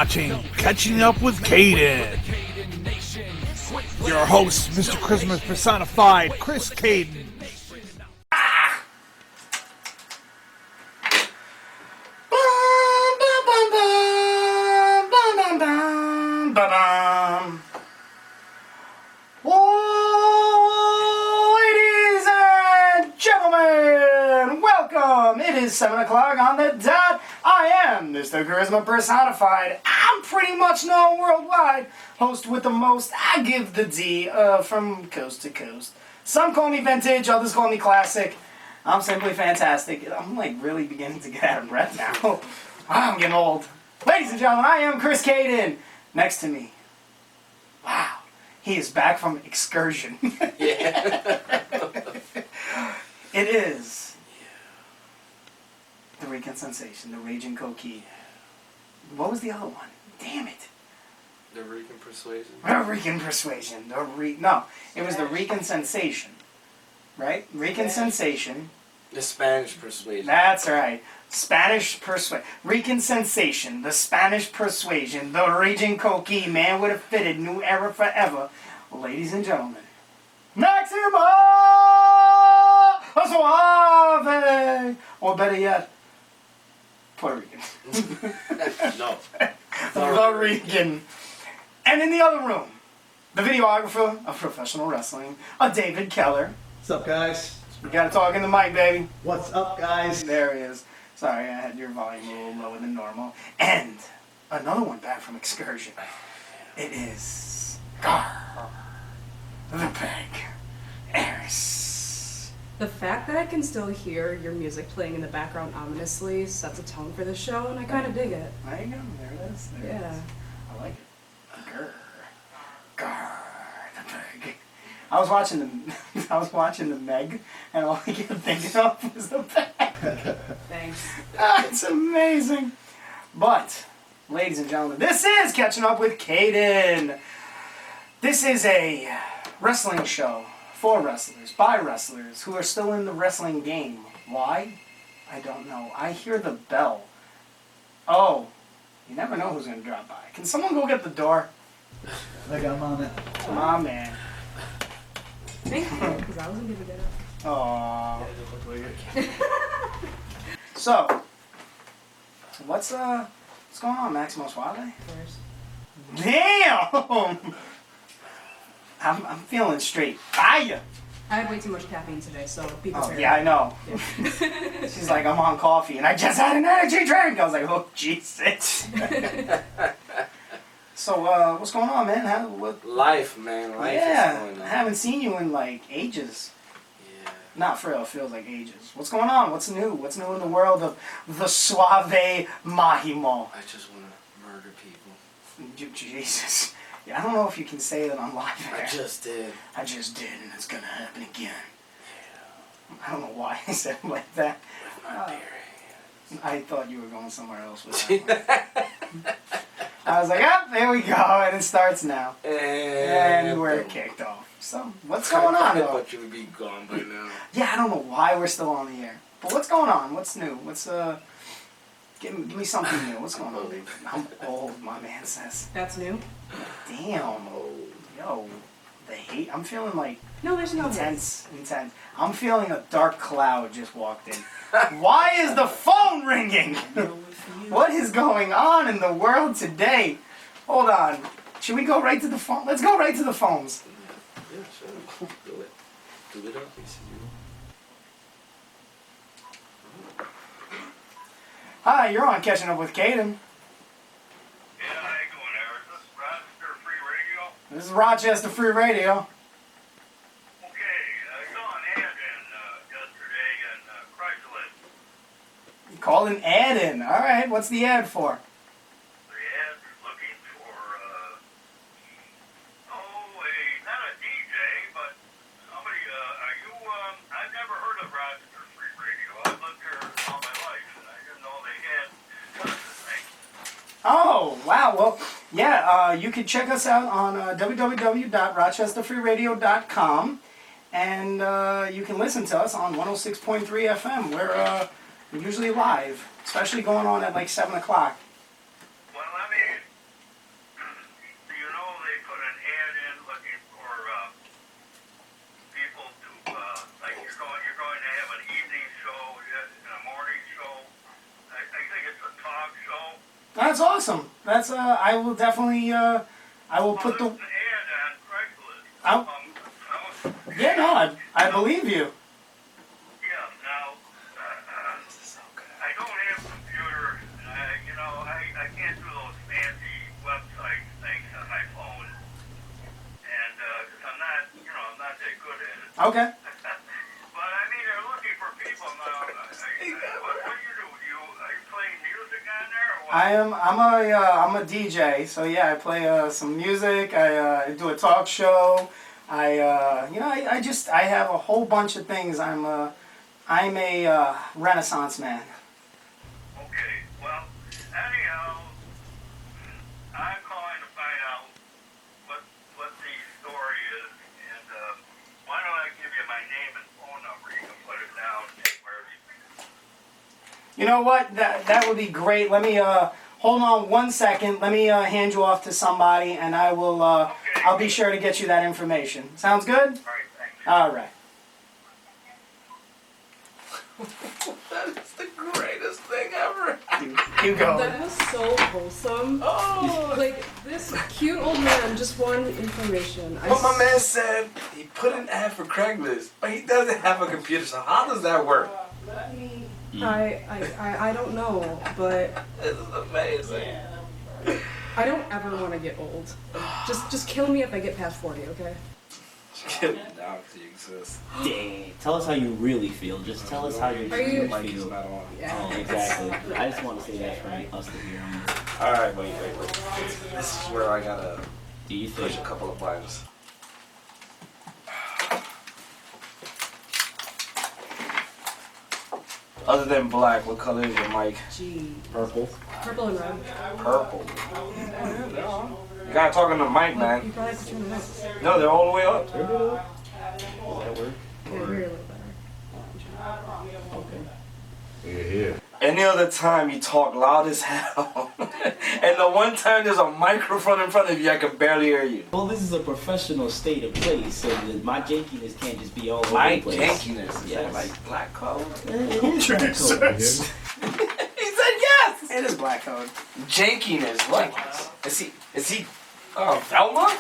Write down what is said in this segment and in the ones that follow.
watching Catching Up with Cayden. Your host, Mr. Christmas personified, Chris Cayden. Ladies and gentlemen, welcome. It is 7 o'clock on the dot. I am Mr. Charisma personified. I'm pretty much known worldwide. Host with the most. I give the D from coast to coast. Some call me vintage, others call me classic. I'm simply fantastic. I'm like really beginning to get out of breath now. I'm getting old. Ladies and gentlemen, I am Chris Cayden. Next to me. Wow. He is back from excursion. Yeah. It is the Rican Sensation, the Raging Coquille. What was the other one? Damn it. The Rican Persuasion. The Rican Persuasion. No, it was the Rican Sensation. Right? Rican Sensation. The Spanish Persuasion. That's right. Spanish Persuasion. Rican Sensation. The Spanish Persuasion. The Raging Coquille. Man would have fitted. New era forever. Ladies and gentlemen. Maxima Suave! Or better yet, Puerto Rican. No. The Rican. And in the other room, the videographer of professional wrestling, David Keller. What's up, guys? You gotta talk in the mic, baby. What's up, guys? There he is. Sorry, I had your volume a little lower than normal. And another one back from excursion. It is Gar, the Peg, Eris. The fact that I can still hear your music playing in the background ominously sets a tone for the show, and I kind of dig it. There you go. There it is. There it is. I like it. Gar, the Peg. I was watching the Meg, and all I kept thinking of was the Peg. Thanks. It's amazing. But, ladies and gentlemen, this is Catching Up with Cayden. This is a wrestling show for wrestlers, by wrestlers, who are still in the wrestling game. Why? I don't know. I hear the bell. Oh, you never know who's going to drop by. Can someone go get the door? Like I'm on it. Come on, man. Thank you, because I wasn't going to get it. Aww. So, what's going on, Maximo Suave? Damn! I'm feeling straight fire. I had way too much caffeine today, so be Oh, prepared. yeah, I know. She's like, I'm on coffee, and I just had an energy drink. I was like, oh, Jesus. So, what's going on, man? Life, man. Life is going on. I haven't seen you in, like, ages. Yeah. Not for real, it feels like ages. What's going on? What's new? What's new in the world of the Suave Mahimo? I just want to murder people. Jesus. Yeah, I don't know if you can say that on live air. I just did. I just did, and it's gonna happen again. Yeah. I don't know why I said it like that. With my beer hands. I thought you were going somewhere else with that one. I was like, there we go, and it starts now. And we're kicked off. So, what's going on, I though? thought you would be gone by now. Yeah, I don't know why we're still on the air. But what's going on? What's new? Give me something new. What's going on, baby? I'm old, my man says. That's new? Damn. Yo, the hate. I'm feeling like No, there's no intense. I'm feeling a dark cloud just walked in. Why is the phone ringing? What is going on in the world today? Hold on. Should we go right to the phone? Let's go right to the phones. Yeah, sure. Do it. Do it up. Hi, you're on Catching Up with Cayden. Yeah, how you doing there? Is this Rochester Free Radio? This is Rochester Free Radio. Okay, I saw an ad yesterday in Craigslist. You called an ad in. All right, what's the ad for? The ad looking for, not a DJ, but somebody, are you, I've never heard of Rochester Free Radio. I've lived here all my life, and I didn't know they had such a thing. Oh, wow. Well, yeah, you can check us out on www.rochesterfreeradio.com, and you can listen to us on 106.3 FM. We're usually live, especially going on at like 7 o'clock. Well, put an ad in looking for people to like you're going to have an evening show and a morning show. I think it's a talk show. That's awesome. That's I will definitely I will put the. There's an ad on Craigslist. I'll- Yeah, no, I believe you. Yeah, now, I don't have a computer, I can't do those fancy website things on my phone, and, cause I'm not that good at it. Okay. But I mean, they're looking for people now. What do you do? Are you playing music on there, or what? I'm a DJ, so yeah, I play some music. I do a talk show. I have a whole bunch of things. I'm a Renaissance man. Okay, well, anyhow, I'm calling to find out what the story is, and why don't I give you my name and phone number? You can put it down anywhere. You know what? That would be great. Let me hold on 1 second. Let me hand you off to somebody, and I will. I'll be sure to get you that information. Sounds good? All right, thanks. All right. That is the greatest thing ever. Keep going. That was so wholesome. Oh. Like, this cute old man just wanted information. But my man said he put an ad for Craigslist, but he doesn't have a computer, so how does that work? I don't know, but This is amazing. I don't ever want to get old. Just kill me if I get past 40, okay? Get down to exist. Dang. Tell us how you really feel. Just tell us how you Are you- really Mike is feel. not on. Oh, exactly. I just want to say that for us to hear. Alright, wait. This is where I gotta Do you push think? a couple of buttons. Other than black, what color is your mic? Gee. Purple. Purple and red. Purple. You gotta talk on the mic, You man. probably have to turn it up. No, they're all the way up. Does that work? Yeah, you're a little better. Okay. Any other time you talk loud as hell. And the one time there's a microphone in front of you, I can barely hear you. Well, this is a professional state of place, so that my jankiness can't just be all over My the place. jankiness. Is Yes. that like black code? It is black code. He said yes! It is black code. Jankiness. What? Is he, Velma?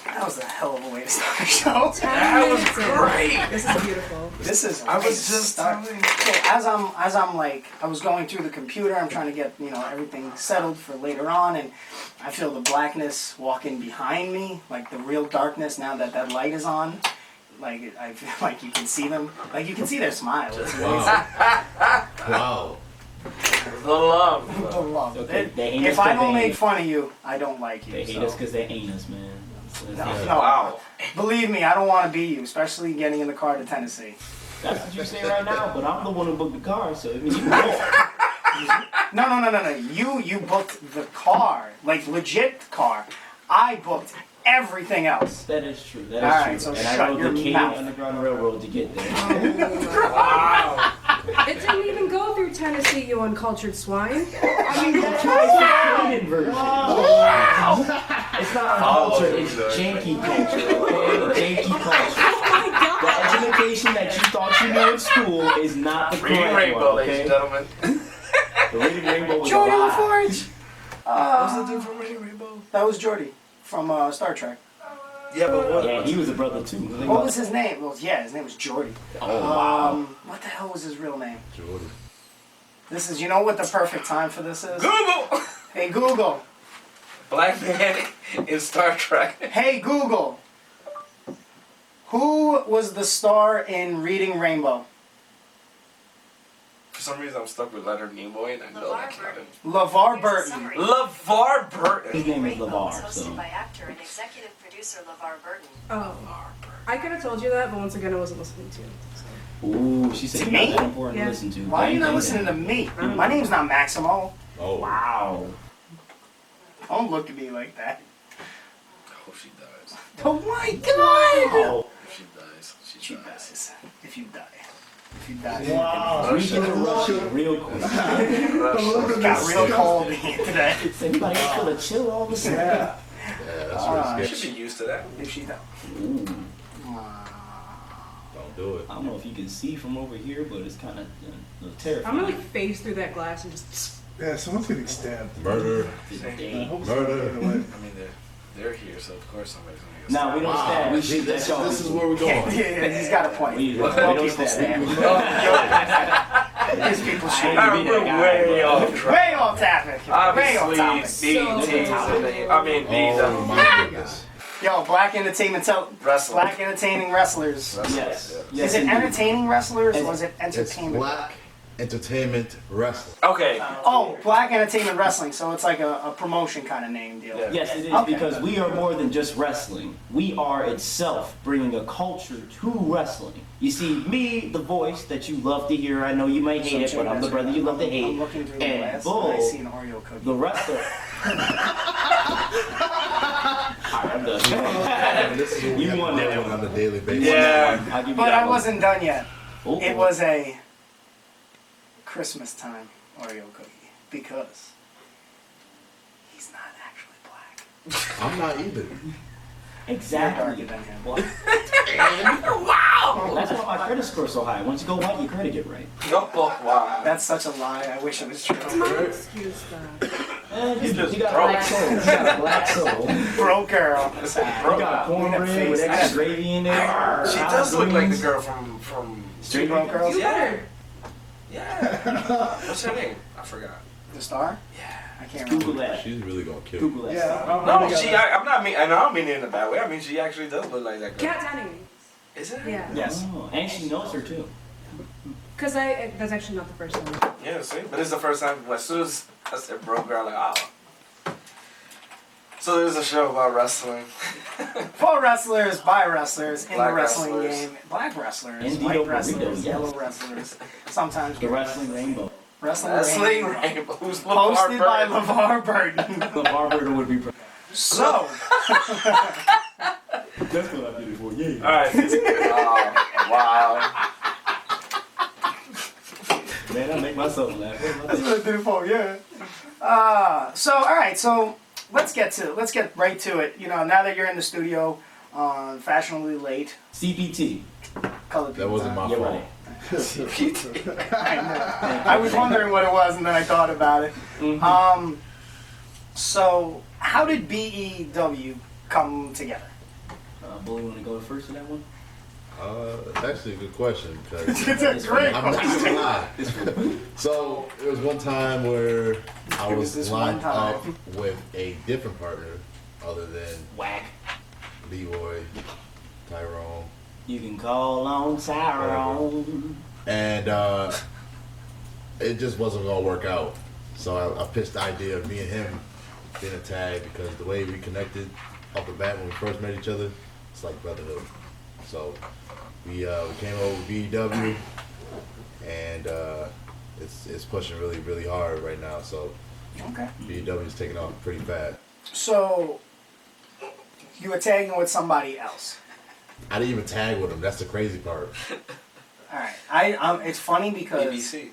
That was a hell of a way to start a show. That was Minutes in. great. This is beautiful. This is. I was nice just start. telling So as I'm like, I was going through the computer. I'm trying to get everything settled for later on, and I feel the blackness walking behind me, like the real darkness. Now that light is on, like I feel like you can see them, like you can see their smile. It's amazing. Wow. the love. I love it. Okay, they hate us If I 'cause don't they- make fun of you, I don't like you. They hate so. us because they ain't us, man. So No, that's- no. Wow. Believe me, I don't want to be you, especially getting in the car to Tennessee. That's what you say right now, but I'm the one who booked the car, so it means you can go. No. You booked the car, like legit car. I booked everything else. That is true. That is All right, true. so and I shut rode your the Cayden mouth. Underground Railroad to get there. Wow. It didn't even go through Tennessee, you uncultured swine. I mean, that's why it's the Cayden version. It's not uncultured, it's janky culture, okay? Janky culture. Oh my The god! education that you thought you knew in school is not the Reading correct rainbow, one, ladies and okay? gentlemen. The Reading Rainbow was a Jordy lie. LaForge. What's the dude from Reading Rainbow? That was Jordy from Star Trek. Yeah, but what? Yeah, he was a brother too. What was his name? Well, yeah, his name was Jordy. Oh, wow. What the hell was his real name? Jordan. This is, you know what the perfect time for this is? Google! Hey Google. Black man in Star Trek. Hey Google. Who was the star in Reading Rainbow? For some reason, I'm stuck with Leonard Nimoy, and I know that's not him. LeVar Burton. LeVar Burton. His name is Rainbow LeVar, was hosted so. by actor and executive producer LeVar Burton. Oh, I could have told you that, but once again, I wasn't listening to you. So. Ooh, she said To you're not me? that important Yeah. to listen to. Why are you not Dang, listening to me? My name's not Maximo. Oh. Wow. Don't look at me like that. I hope she dies. Oh my god! Oh, If she dies. She She dies. dies. If you die. If you die. Wow. we get to Russian real quick. It got real cold in here today. Does anybody else feel a chill all of a sudden? Yeah. Yeah, that's You should be used to that. If she don't. Don't do it. I don't know if you can see from over here, but it's kind of a little I'm terrifying. gonna like phase through that glass and just. Yeah, someone's getting stabbed. Murder. Murder. I mean, they're here, so of course somebody's gonna get Nah, we don't stab. We shoot. This, That's all. this is where we're going. Yeah, he's got a point. We Well, don't people stab. These people I shoot. ain't gonna be that guy, way but- off track. Way off topic. Way off Obviously, topic. Oh my goodness. Yo, black entertainment Wrestling. black entertaining wrestlers. Yes. Is Yes, it indeed. entertaining wrestlers or is it It's entertainment? black entertainment wrestling. Okay. Oh, black entertainment wrestling. So it's like a promotion kind of name deal. Yeah. Yes, it is Okay. because we are more than just wrestling. We are itself bringing a culture to wrestling. You see, me, the voice that you love to hear, I know you might hate it, but I'm the brother you love to hate. I'm looking through the And glass Bull, and I see an Oreo cookie. the wrestler. Alright, I'm done. And this is what we You have to won deal that with one. on a daily basis. Yeah. I'll give you But that I one. wasn't done yet. Oh, It was a Christmas time Oreo cookie because he's not actually black. I'm not either. You're exactly. darker than him. Wow. That's why my credit score's so high. Once you go white, your credit get right. Oh, wow. That's such a lie. I wish it was true. It's my excuse though. You just got a broke. black soul. You got a black soul. You Broke girl. got cornbread with extra gravy in there. She does look like the girl from Straight Broke girls. Yeah. Yeah. What's her name? I forgot. The Star? Yeah. I can't Google remember. that. She's really gonna kill Google you. that. No, I'm not mean, and I don't mean it in a bad way. I mean, she actually does look like that girl. Cat Dennings. Is it? Yeah. Yes. Oh, and she knows her too. Cause that's actually not the first one. Yeah, see? But it's the first time, as soon as I said broke girl, like, oh. So there's a show about wrestling. For wrestlers, by wrestlers, in Black the wrestling wrestlers. game. Black wrestlers, Indeed, white burrito, wrestlers, yes. yellow wrestlers. Sometimes The wrestling rainbow. Wrestling Wrestling Rainbow. Rainbow. Who's LeVar Hosted by Burton? LeVar Burton. The barber would be proud. So, That's what I did it for. Yeah. Alright. Wow. Man, I make myself laugh. that's what I did it for, yeah. So, all right, so let's get right to it. You know, now that you're in the studio, fashionably late, CPT. colored That people wasn't time. my You're fault. right. I know. I was wondering what it was, and then I thought about it. Mhm. So how did BEW come together? Bully, want to go first to that one? It's actually a good question because It's a great I'm not question. gonna lie. So there was one time where I It was was this lined one time. up with a different partner other than Whack. Leroy, Tyrone, You can call on Tyrone. and it just wasn't gonna work out. So I pitched the idea of me and him being a tag because the way we connected off the bat when we first met each other, it's like brotherhood. So we came over with BEW, and it's pushing really hard right now. So Okay. BEW is taking off pretty fast. So you were tagging with somebody else. I didn't even tag with him. That's the crazy part. All right. It's funny because BBC.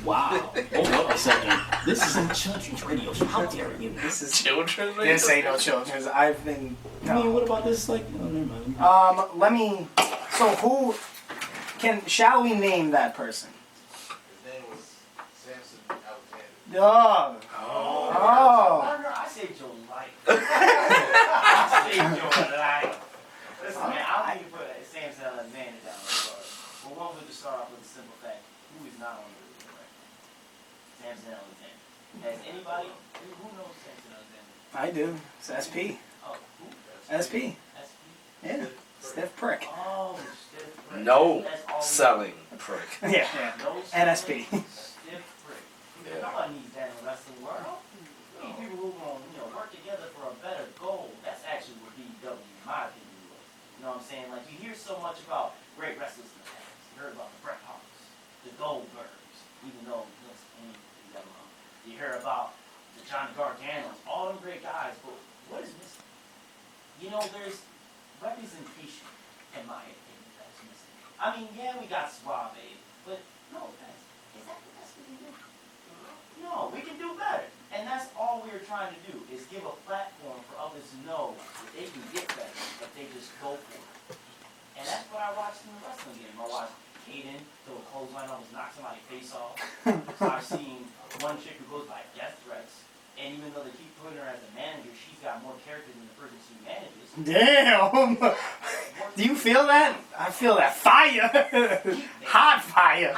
Wow. Hold up a second. This is a children's radio show. How dare you? this is Children? this ain't no children's. I've been. I mean, what about this? Like, oh, never mind. Let me. So who shall we name that person? His name was Samson Alexander. Oh. Oh. I saved your life. I saved your life. Listen, man, I don't think you put Samson Alexander down. But one would just start off with a simple fact. Who is not on the radio record? Samson Alexander. Has anybody, who knows Samson Alexander? I do. It's SP. Oh, who? SP. SP? Yeah. Stiff prick. Oh, stiff prick. No That's all we- selling prick. Yeah. No NSP. stiff prick. Yeah. Nobody needs that in the wrestling world. We need people who gonna, work together for a better goal. That's actually what BW, in my opinion, was. You know what I'm saying? Like, you hear so much about great wrestlers in the past. You heard about the Bret Harts, the Goldbergs, even though you hear about the Johnny Garganos, all them great guys, but what is missing? There's representation, in my opinion, that's missing. I mean, yeah, we got Suave, but no offense. Is that the best we can do? No, we can do better. And that's all we were trying to do, is give a platform for others to know that they can get better if they just go for it. And that's what I watched in the wrestling game. I watched Cayden throw a clothesline, almost knock somebody's face off. I've seen one chick who goes by death threats, and even though they keep putting her as a manager, she's got more character than the person she manages. Damn! Do you feel that? I feel that fire! Hot fire!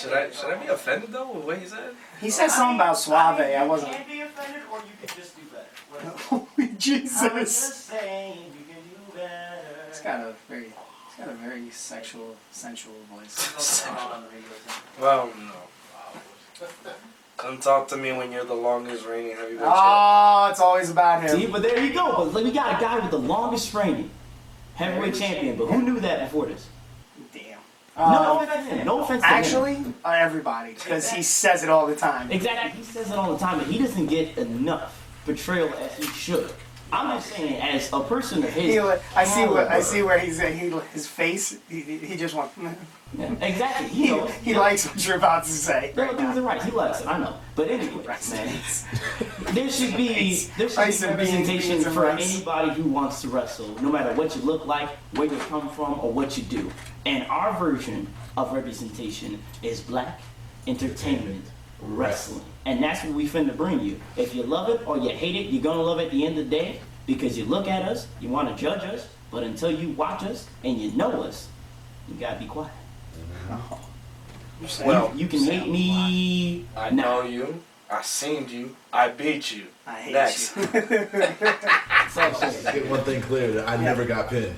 Should I be offended though with what he said? He said something about suave. I wasn't. You can be offended, or you can just do better. Holy I'm Jesus! just saying, you can do better. It's got a very sexual, sensual voice. Well, no. Come talk to me when you're the longest reigning heavyweight champion. Oh, it's always about See, him. but there you go. But we got a guy with the longest reigning heavyweight champion. But who knew that before this? Damn. No offense to him. No offense to him. Actually, everybody, because he says it all the time. Exactly. He says it all the time, but he doesn't get enough portrayal as he should. I'm just saying, as a person of his, I see where he's his face. He just wants. yeah, exactly. He likes what you're about to say. No, things are right. He likes it. I know. But anyway, man, there should be representation for anybody who wants to wrestle, no matter what you look like, where you come from, or what you do. And our version of representation is black entertainment wrestling. And that's what we finna bring you. If you love it or you hate it, you're gonna love it at the end of the day, because you look at us, you wanna judge us, but until you watch us and you know us, you gotta be quiet. Well, you can hate me. I know you. I seen you. I beat you. I hate Next. you. Get one thing clear, that I never got pinned.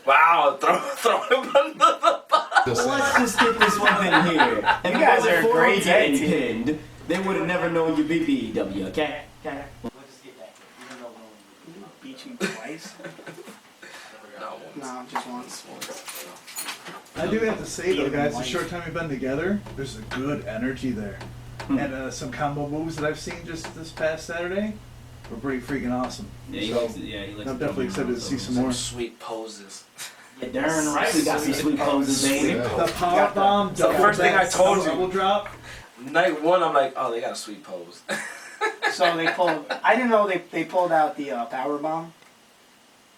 Wow, throw him under the bus. Just saying. Let's just get this one thing here. If You guys are a before great getting team. pinned, they would have never known you beat BEW, okay? Okay. We'll just get that clear, even though no one will. Beat you twice? No, just once. I do have to say though, guys, the short time we've been together, there's a good energy there. And some combo moves that I've seen just this past Saturday were pretty freaking awesome. Yeah, he So, likes it. Yeah, he likes I'm it. definitely excited to see some more. Sweet poses. Yeah, darn right, we got some sweet poses, baby. The power bomb, the first thing I told you. double drop. Night one, I'm like, oh, they got a sweet pose. So they pulled. I didn't know they pulled out the power bomb.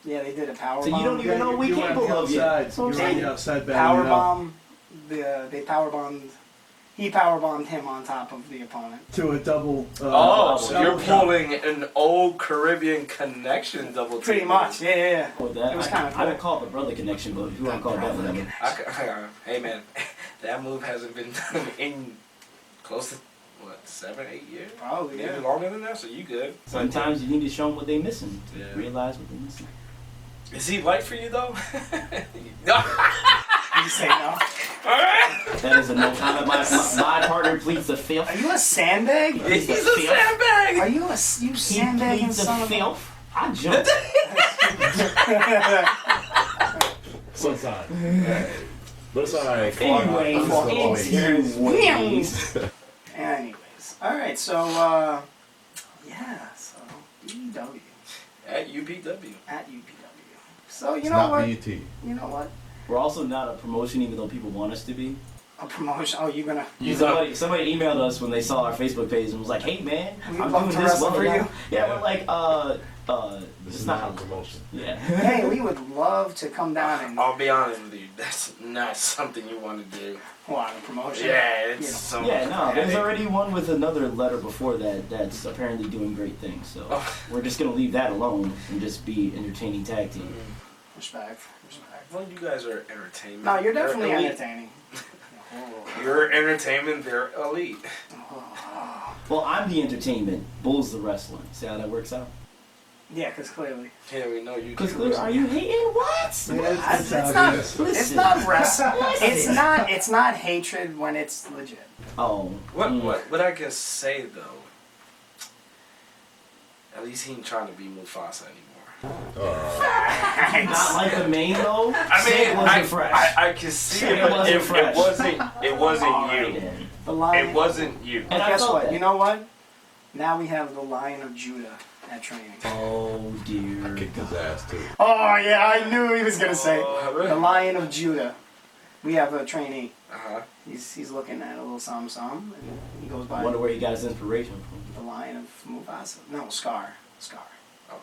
Yeah, they did a power So bomb. you don't even know what we You were on capable the of yet. outside. That's what I'm You were on saying. the outside Power battling it out. bomb. They power bombed. He power bombed him on top of the opponent. To a double. Oh, so double you're drop. pulling an old Caribbean connection double Pretty team. much. Yeah. With that, It was I kinda would cool. call it the brother connection, but if you want to call it that, whatever. Hey man, that move hasn't been done in close to what 7, 8 years? Probably. Maybe Yeah. longer than that. So you good? Sometimes you need to show them what they're missing to Yeah. realize what they're missing. Is he light for you though? You say no. That is a no comment. My partner pleads the fifth. Are you a sandbag? He's a Are sandbag. you He sandbagging pleads the son of a? filth. I jumped. Sometime. But it's alright. Anyways. Anyways, all right. So yeah. So BW At UPW. at UPW. So you It's know not what? BET. You know what? We're also not a promotion, even though people want us to be. A promotion. Oh, you're gonna. Somebody emailed us when they saw our Facebook page and was like, "Hey man, We'd I'm love doing to this wrestle blah, for blah, you." blah." Yeah, we're like, This it's is not not a promotion. Yeah. Hey, we would love to come down and I'll be honest with you. That's not something you want to do. a promotion. Yeah, it's You know. some. Yeah, no, there's headache. already one with another letter before that that's apparently doing great things. So Oh. we're just gonna leave that alone and just be entertaining tag team. Respect. Well, you guys are entertainment. No, you're definitely elite. entertaining. You're entertainment. They're elite. Well, I'm the entertainment, Bull's the wrestling. See how that works out? Yeah, because clearly. Yeah, we know you. Because can clearly, are you hating? What? It's how not. it is. It's not wrestling. It's not hatred when it's legit. Oh. What I can say though, at least he ain't trying to be Mufasa anymore. Not like the main though. I Say mean, it wasn't fresh. I can see Say it, it but wasn't it fresh. wasn't Alright you. then. The lion. It wasn't you. But And I guess felt what? that. You know what? Now we have the Lion of Judah at training. Oh dear. Kicked his ass too. Oh yeah, I knew he was gonna say it. Oh, really? The Lion of Judah We have a trainee. Uh-huh. He's looking at a little Sam, and he goes by I wonder where he got his inspiration from. the line of Mufasa. No, Scar. Oh.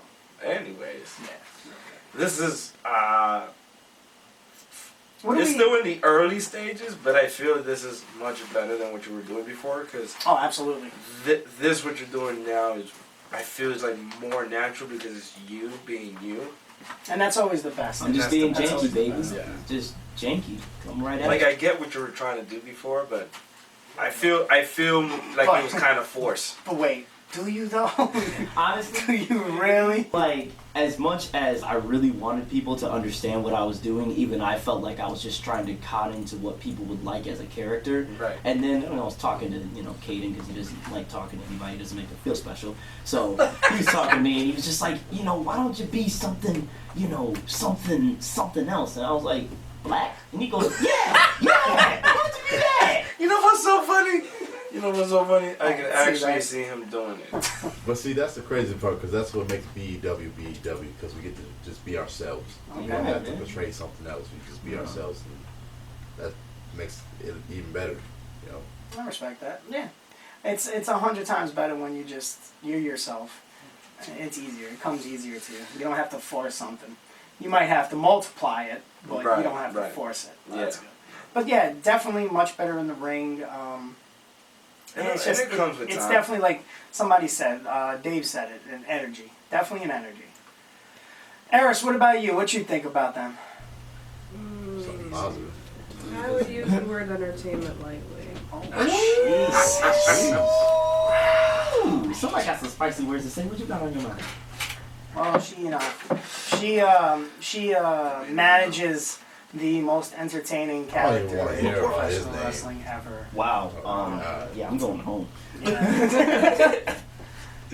Anyways, Yeah. this is What do it's we? still in the early stages, but I feel this is much better than what you were doing before, because Oh, absolutely. this what you're doing now is, I feel, is like more natural because it's you being you. And that's always the best. I'm just being That's janky, always the baby. best. Yeah. Just janky. Come right at Like it. I get what you were trying to do before, but I feel like it was kind of forced. But wait, do you though? do Honestly, you really? like, as much as I really wanted people to understand what I was doing, even I felt like I was just trying to cotton into what people would like as a character. Right. And then I was talking to, Cayden, because he doesn't like talking to anybody, he doesn't make them feel special. So he was talking to me, and he was just like, why don't you be something, something else? And I was like, black? And he goes, yeah, why don't you be that? You know what's so funny? I can see actually that. see him doing it. But see, that's the crazy part, because that's what makes BEW, because we get to just be ourselves. We don't have to Okay. portray something else. We just be ourselves, and that makes it even better, I respect that. Yeah. It's 100 times better when you're yourself. It's easier. It comes easier to you. You don't have to force something. You might have to multiply it, but you don't have to force it. Yeah. That's good. But yeah, definitely much better in the ring. And it's it just comes with it's time. definitely like somebody said, Dave said it, an energy. Definitely an energy. Eris, what about you? What you think about them? Something positive. I would use the word entertainment lightly. Ooh, somebody got some spicy words to say. What you got on your mind? Well, she manages the most entertaining I don't even character wanna in hear about his professional name. wrestling ever. Wow. God. Yeah, I'm going home.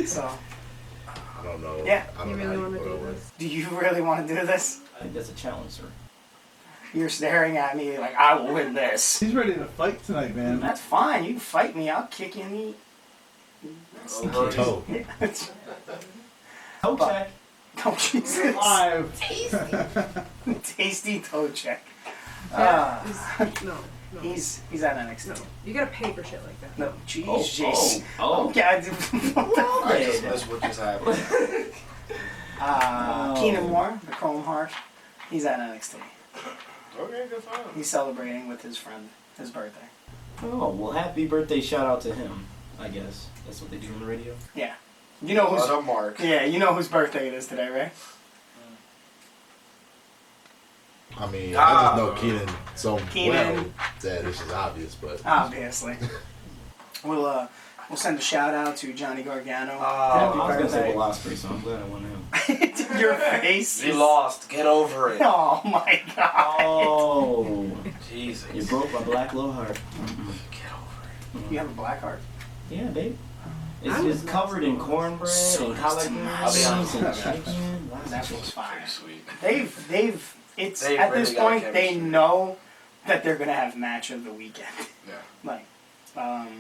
So, I don't know. Yeah. I don't You know really how want to put do it with. this? do you really want to do this? I think that's a challenge, sir. You're staring at me like I will win this. He's ready to fight tonight, man. That's fine. You can fight me. I'll kick you in the. Toe. Toe check. Oh Jesus! Live. Tasty toe check. No. He's at NXT. No. You gotta pay for shit like that. No, jeez, Oh, jeez. oh. Okay, I did. I just missed what just happened. Keenan Moore, the Chrome Heart. He's at NXT. Okay, good fine. He's celebrating with his friend, his birthday. Oh, well, happy birthday shout out to him, I guess. That's what they do on the radio. Yeah. You know who's. What a mark. Yeah, you know whose birthday it is today, right? I mean, I just know Keenan so Keenan. well that this is obvious, but Obviously. We'll send a shout out to Johnny Gargano. I was Happy gonna say birthday. Will Ospreay, so I'm glad I won him. Your face. You lost. Get over it. Oh my god. Oh, Jesus. you broke my black low heart. Get over You have a black heart? Yeah, babe. It's I just was covered in cornbread So and collard I'll be greens honest. and chicken. Lots of That chicken. was it. fire. Pretty sweet. It's They've at really this got point they chemistry. know that they're gonna have match of the weekend. Yeah. Like,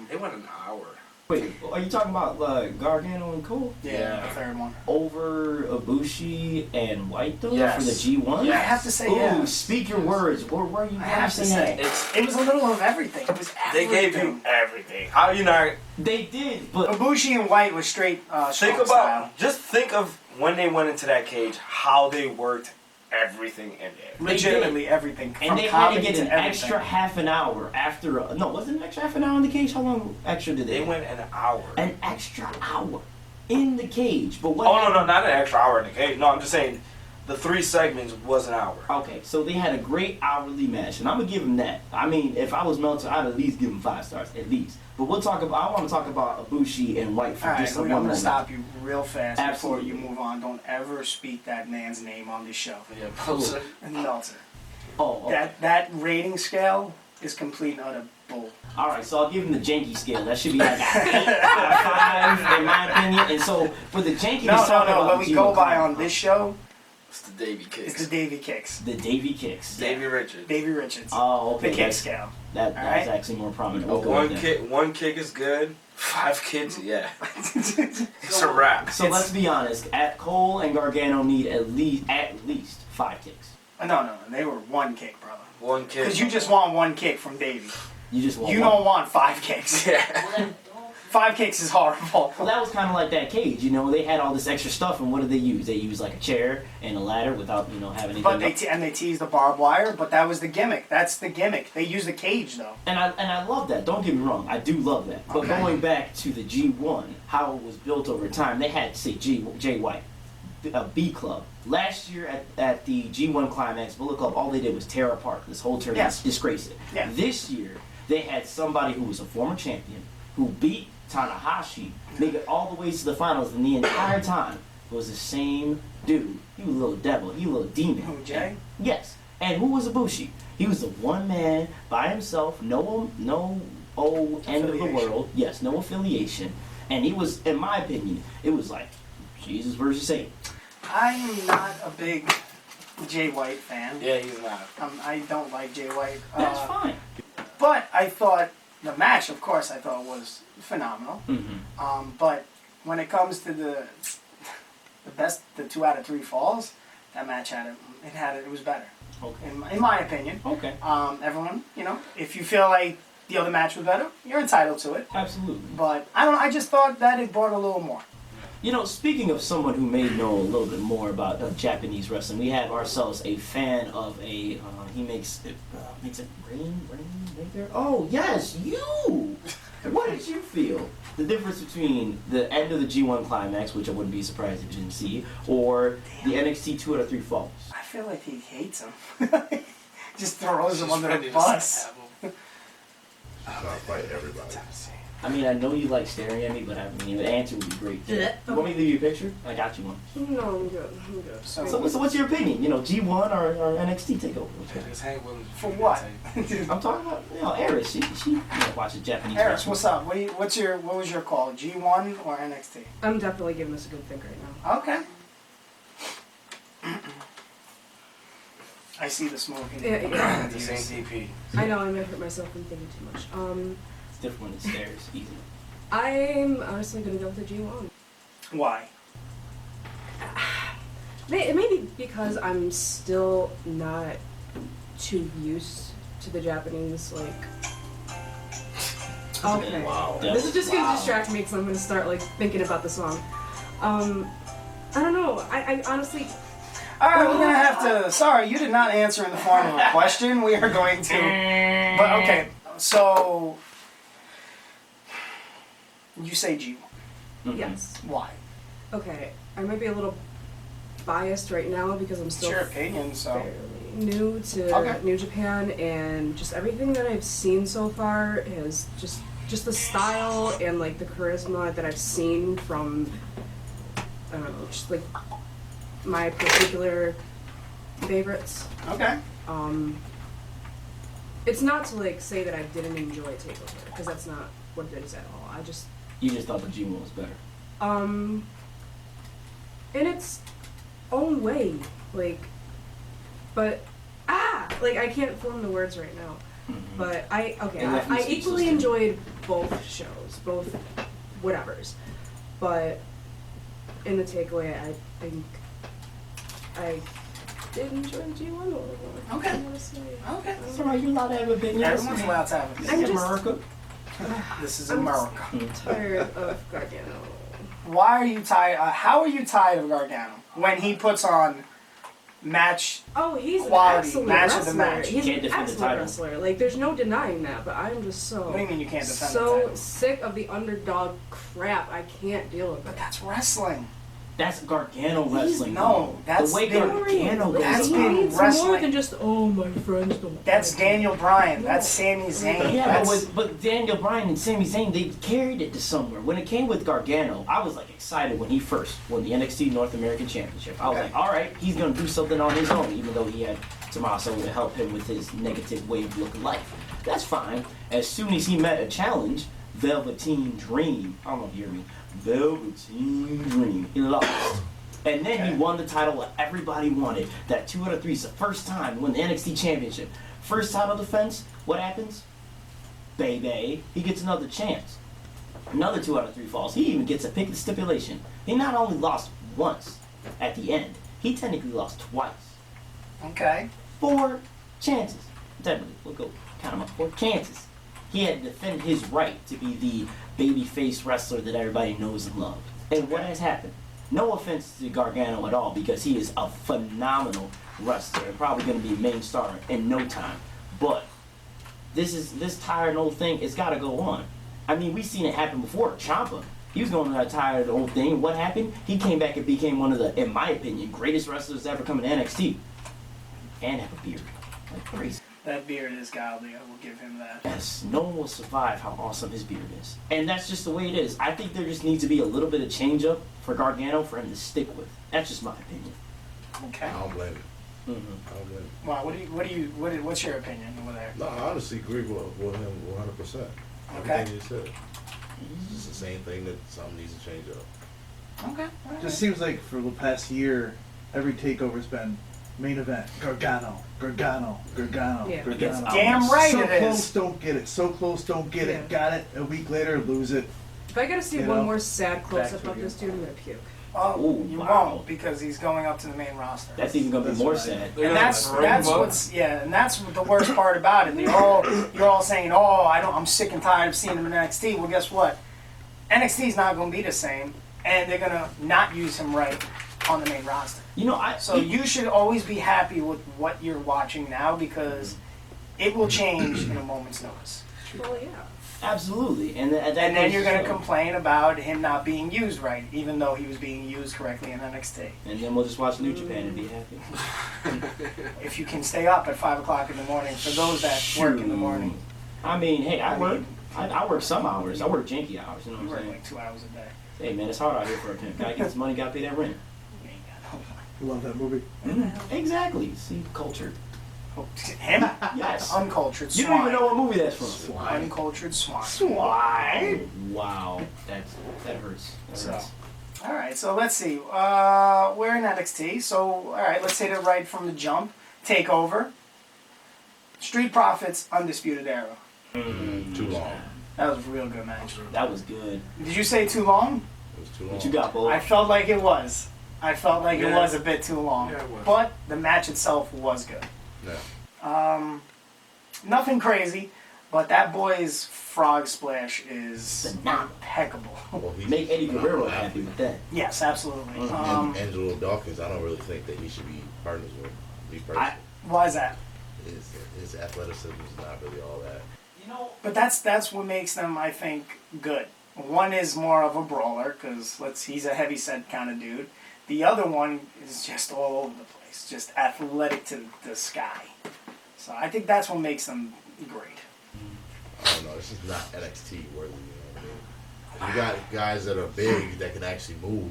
They went an hour. Wait, are you talking about Gargano and Cole yeah, the third one. over Ibushi and White though Yes. for the G1? I have to say, Ooh, yeah. speak your words. Where are you? I have to saying say, that? it was a little of everything. It was They everything. gave you everything. How you not They did, but Ibushi and White was straight think strong about? style. Just think of when they went into that cage, how they worked everything in there. Legitimately everything. and From they had to comedy get an everything. extra half an hour after. No, wasn't it an extra half an hour in the cage? How long extra did they? They went an hour. An extra hour in the cage, but what? Oh no, not an extra hour in the cage. No, I'm just saying, the 3 segments was an hour. Okay, so they had a great hourly match, and I'm gonna give them that. I mean, if I was Meltzer, I'd at least give them 5 stars, at least. But we'll talk about. I want to talk about Ibushi and White for All right, just a I'm one gonna moment. stop you real fast Absolutely. before you move on. Don't ever speak that man's name on this show. Yeah, Meltzer. Meltzer. Oh, okay. That rating scale is complete and utter bull. All right, so I'll give him the janky scale. That should be like an 8 out of 5, in my opinion. And so for the janky, No. What we go by on this show It's the Davy is kicks. the Davy kicks. the Davy kicks. Davy Richards. Davy Richards. Oh, okay. The kick scale. That's Alright. actually more prominent. We'll go with that. One kick is good. 5 kicks, yeah. It's a wrap. So let's be honest. Cole and Gargano need at least 5 kicks. No. They were one kick, brother. One kick. Because you just want one kick from Davey. You just want You one. don't want 5 kicks. Yeah. 5 kicks is horrible. Well, that was kind of like that cage, you know. They had all this extra stuff, and what did they use? They used like a chair and a ladder without, you know, having anything. But they teased the barbed wire, but that was the gimmick. That's the gimmick. They used the cage though. And I love that. Don't get me wrong. I do love that. But Okay. going back to the G1, how it was built over time, they had, say, Jay White, B Club. Last year at the G1 Climax, Bullet Club, all they did was tear apart this whole tournament, Yes. disgrace it. Yeah. This year, they had somebody who was a former champion, who beat Tanahashi, make it all the way to the finals, and the entire time was the same dude. He was a little devil. He was a little demon. Who, Jay? Yes. And who was Ibushi? He was the one man by himself, no end of the world. Yes, no affiliation. And he was, in my opinion, it was like Jesus versus Satan. I'm not a big Jay White fan. Yeah, he's not. I don't like Jay White. That's fine. But I thought the match, of course, I thought was phenomenal. Mm-hmm. But when it comes to the 2 out of 3 falls, that match it was better. Okay. In my opinion. Okay. Everyone, you know, if you feel like the other match was better, you're entitled to it. Absolutely. But I just thought that it brought a little more. You know, speaking of someone who may know a little bit more about Japanese wrestling, we have ourselves a fan of he makes it rainmaker. Oh yes, you. What did you feel? The difference between the end of the G1 Climax, which I wouldn't be surprised if you didn't see, or the NXT 2 out of 3 falls. I feel like he hates him. Just throws him under the bus. Trying to fight everybody. I mean, I know you like staring at me, but I mean, the answer would be great. You want me to leave you a picture? I got you one. No, I'm good. I'm good. So what's your opinion? You know, G1 or NXT takeover? For what? I'm talking about, you know, Eris. She watches Japanese Eris, wrestling. what's up? What was your call? G1 or NXT? I'm definitely giving this a good think right now. Okay. I see the smoking. Yeah. The same DP. I know I might hurt myself from thinking too much. It's different when it stares. Easy. I'm honestly gonna go with the G1. Why? It may be because I'm still not too used to the Japanese, like. Okay. Wow. This is just gonna distract me because I'm gonna start like thinking about the song. I don't know. I honestly. All right, we're gonna have to. Sorry, you did not answer in the form of a question. We are going to. But okay, so you say G1. Mhm. Yes. Why? Okay. I might be a little biased right now because I'm It's still your opinion, so. fairly new to Okay. New Japan, and just everything that I've seen so far is just the style and like the charisma that I've seen from I don't know, just like my particular favorites. Okay. It's not to like say that I didn't enjoy Takeover because that's not what it is at all. You just thought the G1 was better. In its own way, like, but like I can't form the words right now. Mm-hmm. But I left me I speechless, equally too. enjoyed both shows, both whatevers. But in the takeaway, I think I did enjoy the G1 a little more. Okay. Honestly. Okay. It's alright, you're allowed to have opinions. Everyone's allowed to have it. This I'm is just- America. This is I'm America. tired of Gargano. Why are you tired? How are you tired of Gargano when he puts on match? Oh, he's Quality, an excellent match of wrestler. the match. He's Can't an defend the excellent title. wrestler. Like, there's no denying that. But I'm just so What do you mean you can't defend the so title? sick of the underdog crap. I can't deal with it. That's wrestling. That's Gargano wrestling. No, that's the way been- Gargano goes. That's He been needs more wrestling. than just my friends don't. That's like me." Daniel Bryan. That's Sami Zayn. Yeah, That's, but Daniel Bryan and Sami Zayn, they carried it to somewhere. When it came with Gargano, I was like excited when he first won the NXT North American Championship. I was Okay. like, all right, he's gonna do something on his own, even though he had Tommaso to help him with his negative way of looking life. That's fine. As soon as he met a challenge, Velveteen Dream. I don't know if you hear me. Velveteen Dream. He lost. And then he won the title that everybody wanted. That 2 out of 3 is the first time he won the NXT Championship. First title defense, what happens? Baby, he gets another chance. Another 2 out of 3 falls. He even gets a pick of the stipulation. He not only lost once at the end, he technically lost twice. Okay. 4 chances. Technically, we'll go count them up. 4 chances. He had to defend his right to be the babyface wrestler that everybody knows and loves. And what has happened? No offense to Gargano at all, because he is a phenomenal wrestler and probably going to be a main star in no time. But this tired old thing, it's got to go on. I mean, we've seen it happen before. Ciampa, he was going to retire the old thing. What happened? He came back and became one of the, in my opinion, greatest wrestlers to ever come in NXT. And have a beard. Like crazy. That beard is godly. I will give him that. Yes, no one will survive how awesome his beard is. And that's just the way it is. I think there just needs to be a little bit of change up for Gargano for him to stick with. That's just my opinion. Okay. I don't blame him. Mm-hmm. I don't blame him. Wow. What's your opinion over there? No, I honestly agree with him 100%. Okay. Everything you said. It's just the same thing that something needs to change up. Okay. Just seems like for the past year, every takeover's been main event. Gargano. Yeah. Gargano. Damn right So it is. close, don't get it. So close, don't get Yeah. it. Got it. A week later, lose it. If I gotta see You one know, more sad close back up to of you. this dude, I'm gonna puke. Oh, Ooh, you wow. won't, because he's going up to the main roster. That's even going to be That's more right. sad. They're And gonna that's bring him up. what's and that's the worst part about it. You're all saying, "Oh, I'm sick and tired of seeing him in NXT." Well, guess what? NXT's not going to be the same, and they're going to not use him right on the main roster. You know, So you should always be happy with what you're watching now, because it will change in a moment's notice. Well, yeah. absolutely. And And then you're going to complain about him not being used right, even though he was being used correctly in NXT. And then we'll just watch New Japan and be happy. If you can stay up at 5 o'clock in the morning, for those that work in the morning, I mean, hey, I work. I work some hours. I work janky hours. You know you what I'm work saying? like 2 hours a day. Hey, man, it's hard out here for a pimp. Gotta get his money. Gotta pay that rent. You ain't got no money. You love that movie? Exactly. See, culture. Him? Yes. Uncultured You swine. don't even know what movie that's from. Uncultured swine. Swine. Wow, that hurts. That So, hurts. all right. So let's see. We're in NXT. So all right, let's hit it right from the jump. Takeover. Street Profits, Undisputed Era. Too long. That was a real good match. That was good. Did you say too long? It was too long. What you got, Bo? I felt like it was. I felt like it Yeah. was a bit too long. Yeah, it was. But the match itself was good. Yeah. Nothing crazy, but that boy's frog splash is Phenomenal. impeccable. Well, he's Make Eddie Guerrero phenomenal happy athlete. with that. Yes, absolutely. And Angelo Dawkins, I don't really think that he should be partners with me personally. Why is that? His athleticism is not really all that. You know, But that's what makes them, I think, good. One is more of a brawler, because he's a heavy set kind of dude. The other one is just all over the place, just athletic to the sky. So I think that's what makes them great. I don't know. This is not NXT worthy. You know what I mean? You got guys that are big that can actually move.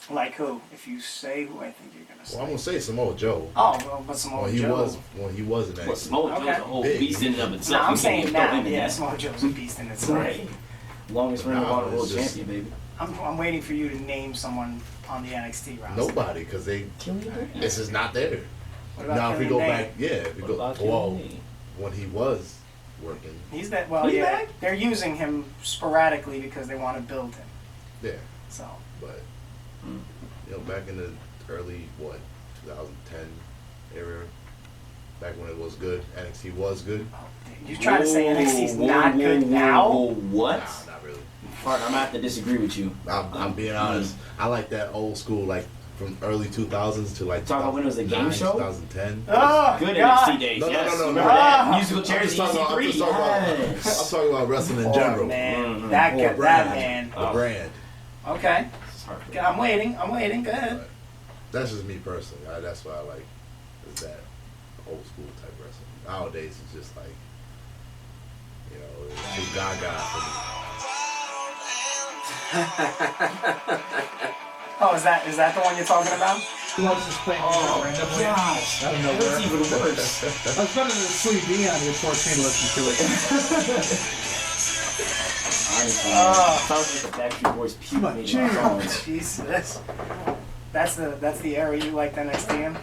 Like who? If you say who, I think you're gonna say. Well, I'm gonna say Samoa Joe. Oh, well, but Samoa When he Joe. was in Well, NXT. Samoa Joe's Okay. a whole Big. beast in and of No, itself. I'm You saying can't throw now. him in Yeah, that. Samoa Joe's a beast in itself. Right. Longest Ring of Nah, Honor it's World just- Champion, baby. I'm waiting for you to name someone on the NXT roster. Nobody, because this is not there. What about Now, if we Killian go Dane? back, if we What go, about well, you? when he was working, He's that. Well, He's yeah. back? They're using him sporadically because they want to build him. yeah, So but back in the early 2010 era, back when it was good, NXT was good. you're trying to say NXT's Whoa, not whoa, good whoa, now? whoa, what? Nah, not really. Partner, I'm gonna have to disagree with you. I'm being honest. I like that old school, like from early 2000s to like Talking about when it was a game 2009, show? 2010. Oh, Good God. NXT days, No, no, yes. no, no, Remember no. that? Ah. Musical chairs, I'm just talking about, EC3, I'm talking about wrestling in Oh, general. man. Mhm. That, Or that brand. man. The brand. Okay. It's hard. I'm waiting. Go ahead. But that's just me personally. That's why I like is that old school type wrestling. Nowadays it's just like, it's too gaga for me. Oh, is that the one you're talking about? Who else is playing Oh, randomly? gosh. I don't know That's where. even worse. I was better than Sleep Dion. You forced me to listen to it. Honestly, Oh. sounds like the Backstreet Boys puke My made my jam. songs. Jesus. That's the area you like NXT in?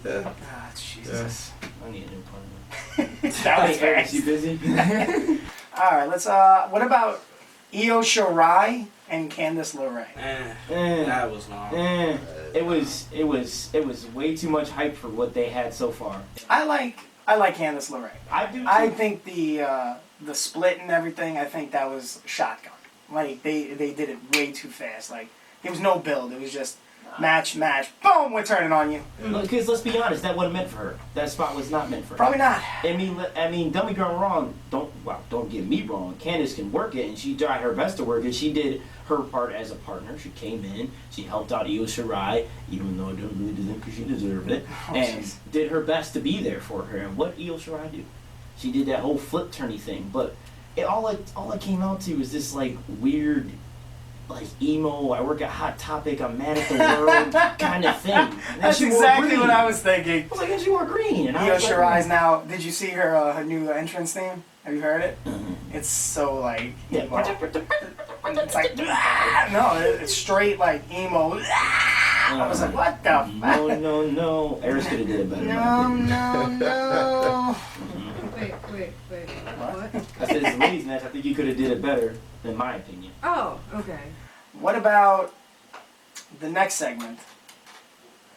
Yeah. Ah, Jesus. I need a new partner. That was Hey, Eric, fast. you busy? All right, let's. What about Io Shirai and Candice LeRae. That was long. It was way too much hype for what they had so far. I like Candice LeRae. I do. Too. I think the split and everything, I think that was shotgun. Like they did it way too fast. Like there was no build. It was just match, boom, we're turning on you. Because let's be honest, that wasn't meant for her. That spot was not meant for her. Probably not. I mean, don't be wrong. Don't get me wrong. Candice can work it, and she tried her best to work it. She did her part as a partner. She came in, she helped out Io Shirai, even though I don't really think she deserved it, and did her best to be there for her. And what Io Shirai do? She did that whole flip turny thing, but all it came out to was this like weird, like emo, I work at Hot Topic, I'm mad at the world kind of thing. That's exactly what I was thinking. I was like, and she wore green. And Io Shirai's now, did you see her new entrance theme? Have you heard it? It's so like emo. It's like, no, it's straight like emo. I was like, what the fuck? No. Eris could have did it better. No. Wait. What? I said it's a ladies' match. I think you could have did it better, in my opinion. Oh, okay. What about the next segment?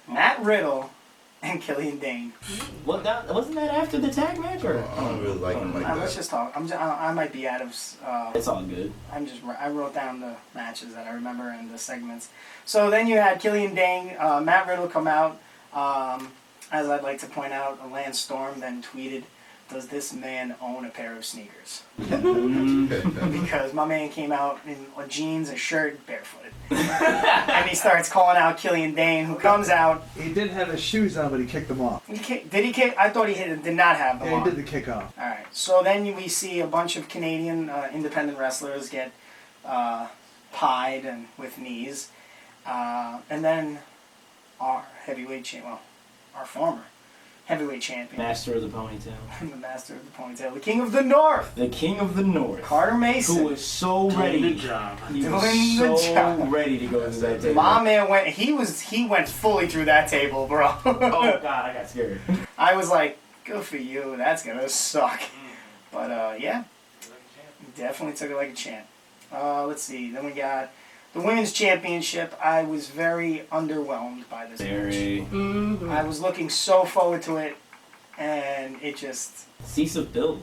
Matt Riddle and Killian Dane. Well, wasn't that after the tag match, or? I don't really like him like that. Let's just talk. I might be out of. It's all good. I wrote down the matches that I remember and the segments. So then you had Killian Dane, Matt Riddle come out. As I'd like to point out, Lance Storm then tweeted, "Does this man own a pair of sneakers?" Because my man came out in jeans, a shirt, barefooted. And he starts calling out Killian Dane, who comes out. He did have his shoes on, but he kicked them off. Did he kick? I thought he did not have them Yeah, on. he did the kick off. Alright, so then we see a bunch of Canadian independent wrestlers get pied and with knees. And then our our former heavyweight champion. Master of the ponytail. The master of the ponytail. The king of the north. The king of the north. Carter Mason. Who was so ready. Doing the job. He was so ready to go to that table. My man he went fully through that table, bro. Oh God, I got scared. I was like, good for you, that's gonna suck. But yeah, definitely took it like a champ. Let's see, then we got the women's championship. I was very underwhelmed by this match. I was looking so forward to it, and it just... Cease of build.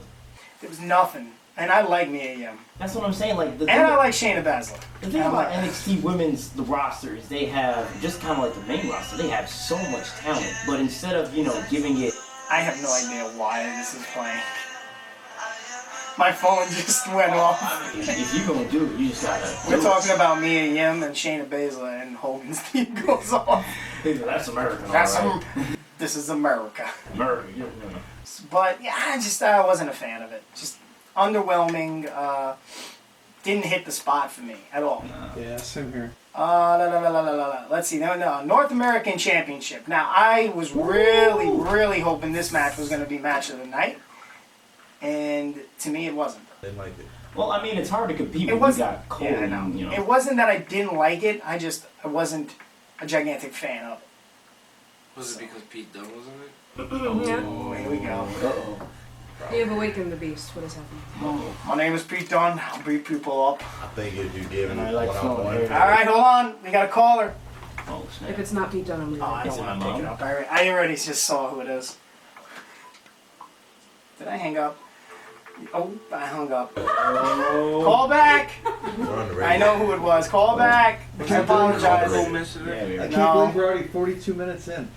There was nothing. And I like Mia Yim. That's what I'm saying. Like, and I like Shayna Baszler. The thing about NXT women's the rosters, they have, just kind of like the main roster, they have so much talent. But instead of, giving it... I have no idea why this is playing. My phone just went off. If you're going to do it, you just gotta... We're talking about Mia Yim and Shayna Baszler, and Hogan's theme goes off. That's American. This is America. America, But yeah, I wasn't a fan of it. Just underwhelming. Didn't hit the spot for me at all. Yeah, same here. Let's see. No. North American Championship. Now, I was really hoping this match was going to be match of the night. And to me, it wasn't. Didn't like it. Well, I mean, it's hard to compete when you got Cole. Yeah, I know. It wasn't that I didn't like it. I wasn't a gigantic fan of it. Was it because Pete Dunne was in it? Oh, here we go. Uh-oh. You have awakened the beast. What is happening? My name is Pete Dunne. I'll beat people up. I think if you give him I like one-on-one. flowing hair. All right, hold on. We got a caller. Oh, snap. If it's not Pete Dunne, I'm leaving. I Is don't it want my to pick it mom? up. I already just saw who it is. Did I hang up? Oh, I hung up. Oh. Call back. We're on the radio. I know who it was. Call back. I apologize. Yeah, we I are. can't No. believe we're already 42 minutes in.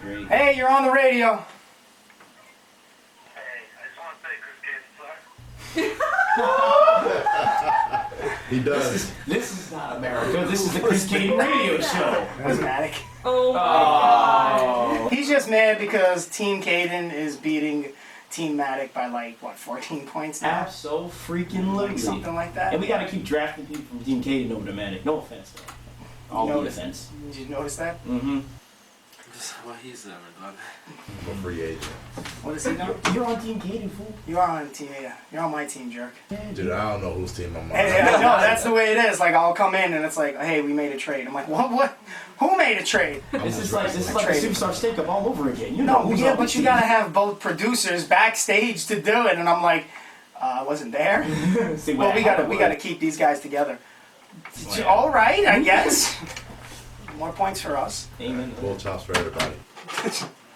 Great. Hey, you're on the radio. Hey, I just want to say Chris Cayden sucks. He does. This is not America. This is the Chris Cayden radio show. Asthmatic. Oh. He's just mad because Team Cayden is beating Team Matic by 14 points now. Abso-freaking-lutely. Something like that. And we gotta keep drafting people from Team Cayden over to Matic. No offense, though. All the offense. Did you notice that? Mm-hmm. What he's never done. A free agent. What is he doing? You're on Team Cayden, fool. You are on team, yeah. You're on my team, jerk. Dude, I don't know whose team I'm on. Hey, I know, that's the way it is. Like, I'll come in and it's like, hey, we made a trade. I'm like, what? Who made a trade? This is like the Superstar Steak Up all over again. You know No, who's yeah, on but the you team. gotta have both producers backstage to do it. And I'm like, Wasn't there. See, Well, what we happened gotta was- keep these guys together. Yeah. All right, I guess. More points for us. Amen. Full chops for everybody.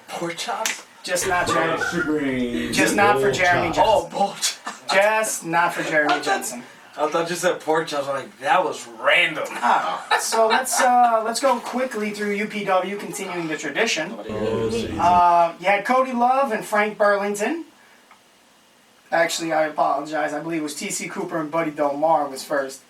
Pork chops? Just not Jeremy. Sugar. Just not for Jeremy Jensen. Oh, pork chops. Just not for Jeremy Jensen. I thought you said pork chops. I'm like, that was random. So let's go quickly through UPW, continuing the tradition. Oh, see. You had Cody Love and Frank Burlington. Actually, I apologize. I believe it was TC Cooper and Buddy Delmar was first.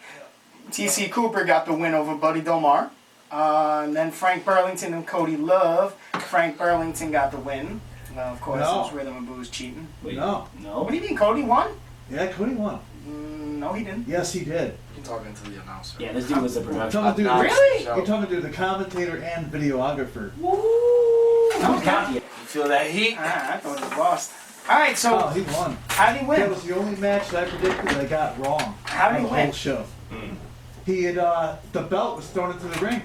TC Cooper got the win over Buddy Delmar. And then Frank Burlington and Cody Love. Frank Burlington got the win. Well, of course, No. it was Rhythm and Booze cheating. Wait, No. No. What do you mean, Cody won? Yeah, Cody won. No, he didn't. Yes, he did. You're talking to the announcer. Yeah, this dude was a You're production. talking to Really? You're talking to the commentator and videographer. I'm counting. You feel that heat? I thought he lost. All right, Oh, so he won. how did he That win? was the only match that I predicted that I got wrong. How did on he the win? whole show. He had the belt was thrown into the ring,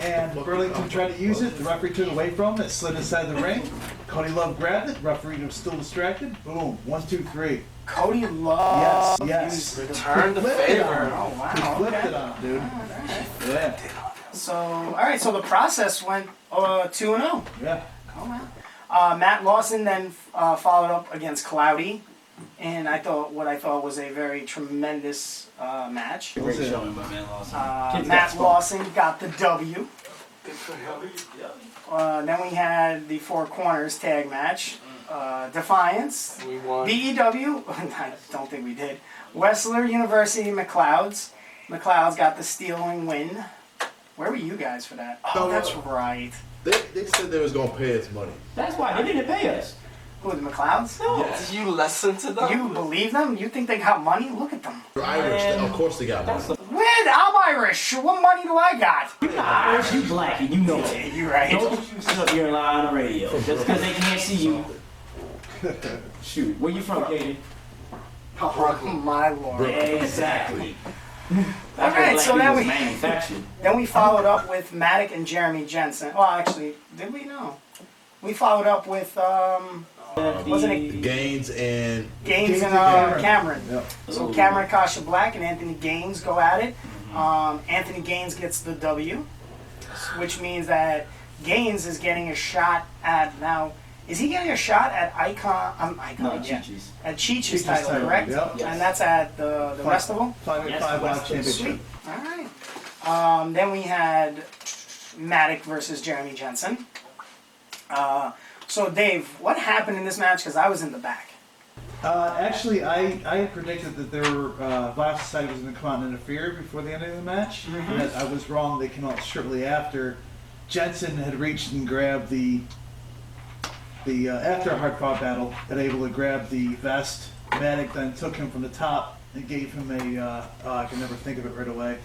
and Burlington tried to use it. The referee took it away from him. It slid inside the ring. Cody Love grabbed it. Referee was still distracted. Boom. 1, 2, 3. Cody Love. Yes. Return the Flipped it favor. on him. Oh, wow. He flipped Okay. it on him, dude. Yeah. So, all right. So the process went 2-0. Yeah. Oh wow. Matt Lawson then followed up against Cloudy, and I thought was a very tremendous match. Great showing by Man Lawson. Kid's got Matt spunk. Lawson got the W. Then we had the Four Corners tag match. Defiance, We won. BEW, I don't think we did. Wessler University McLeod's. McLeod's got the stealing win. Where were you guys for that? Oh, that's right. They said they was gonna pay us money. That's why they didn't pay us. Who, the McLeods? Did you listen to them? You believe them? You think they got money? Look at them. They're Irish. Of course they got money. When? I'm Irish. What money do I got? You're not Irish, you black, and you know it. You're right. Don't you sit up here and lie on the radio. Just because they can't see you. Shoot, where you from, Cayden? Oh, my lord. Exactly. All right, so then we manufactured. followed up with Maddock and Jeremy Jensen. Well, actually, did we? No. We followed up with wasn't it Gaines and Gaines and Cameron? Yep. So Cameron Kasha Black and Anthony Gaines go at it. Anthony Gaines gets the W, which means that Gaines is getting a shot at now. Is he getting a shot at Icon? No, Yeah. Chi-Chi's. At Cheech's Cheech's title, title, correct? yep. Yes. And that's at the festival. 5 Yes, 5 West championship. Sweet. All right. Then we had Maddock versus Jeremy Jensen. So Dave, what happened in this match? Because I was in the back. Actually, I had predicted that there were Vice Society was going to come out and interfere before the end of the match. That I was wrong. They came out shortly after. Jensen had reached and grabbed the after a hard fought battle, had able to grab the vest. Maddock then took him from the top and gave him I can never think of it right away.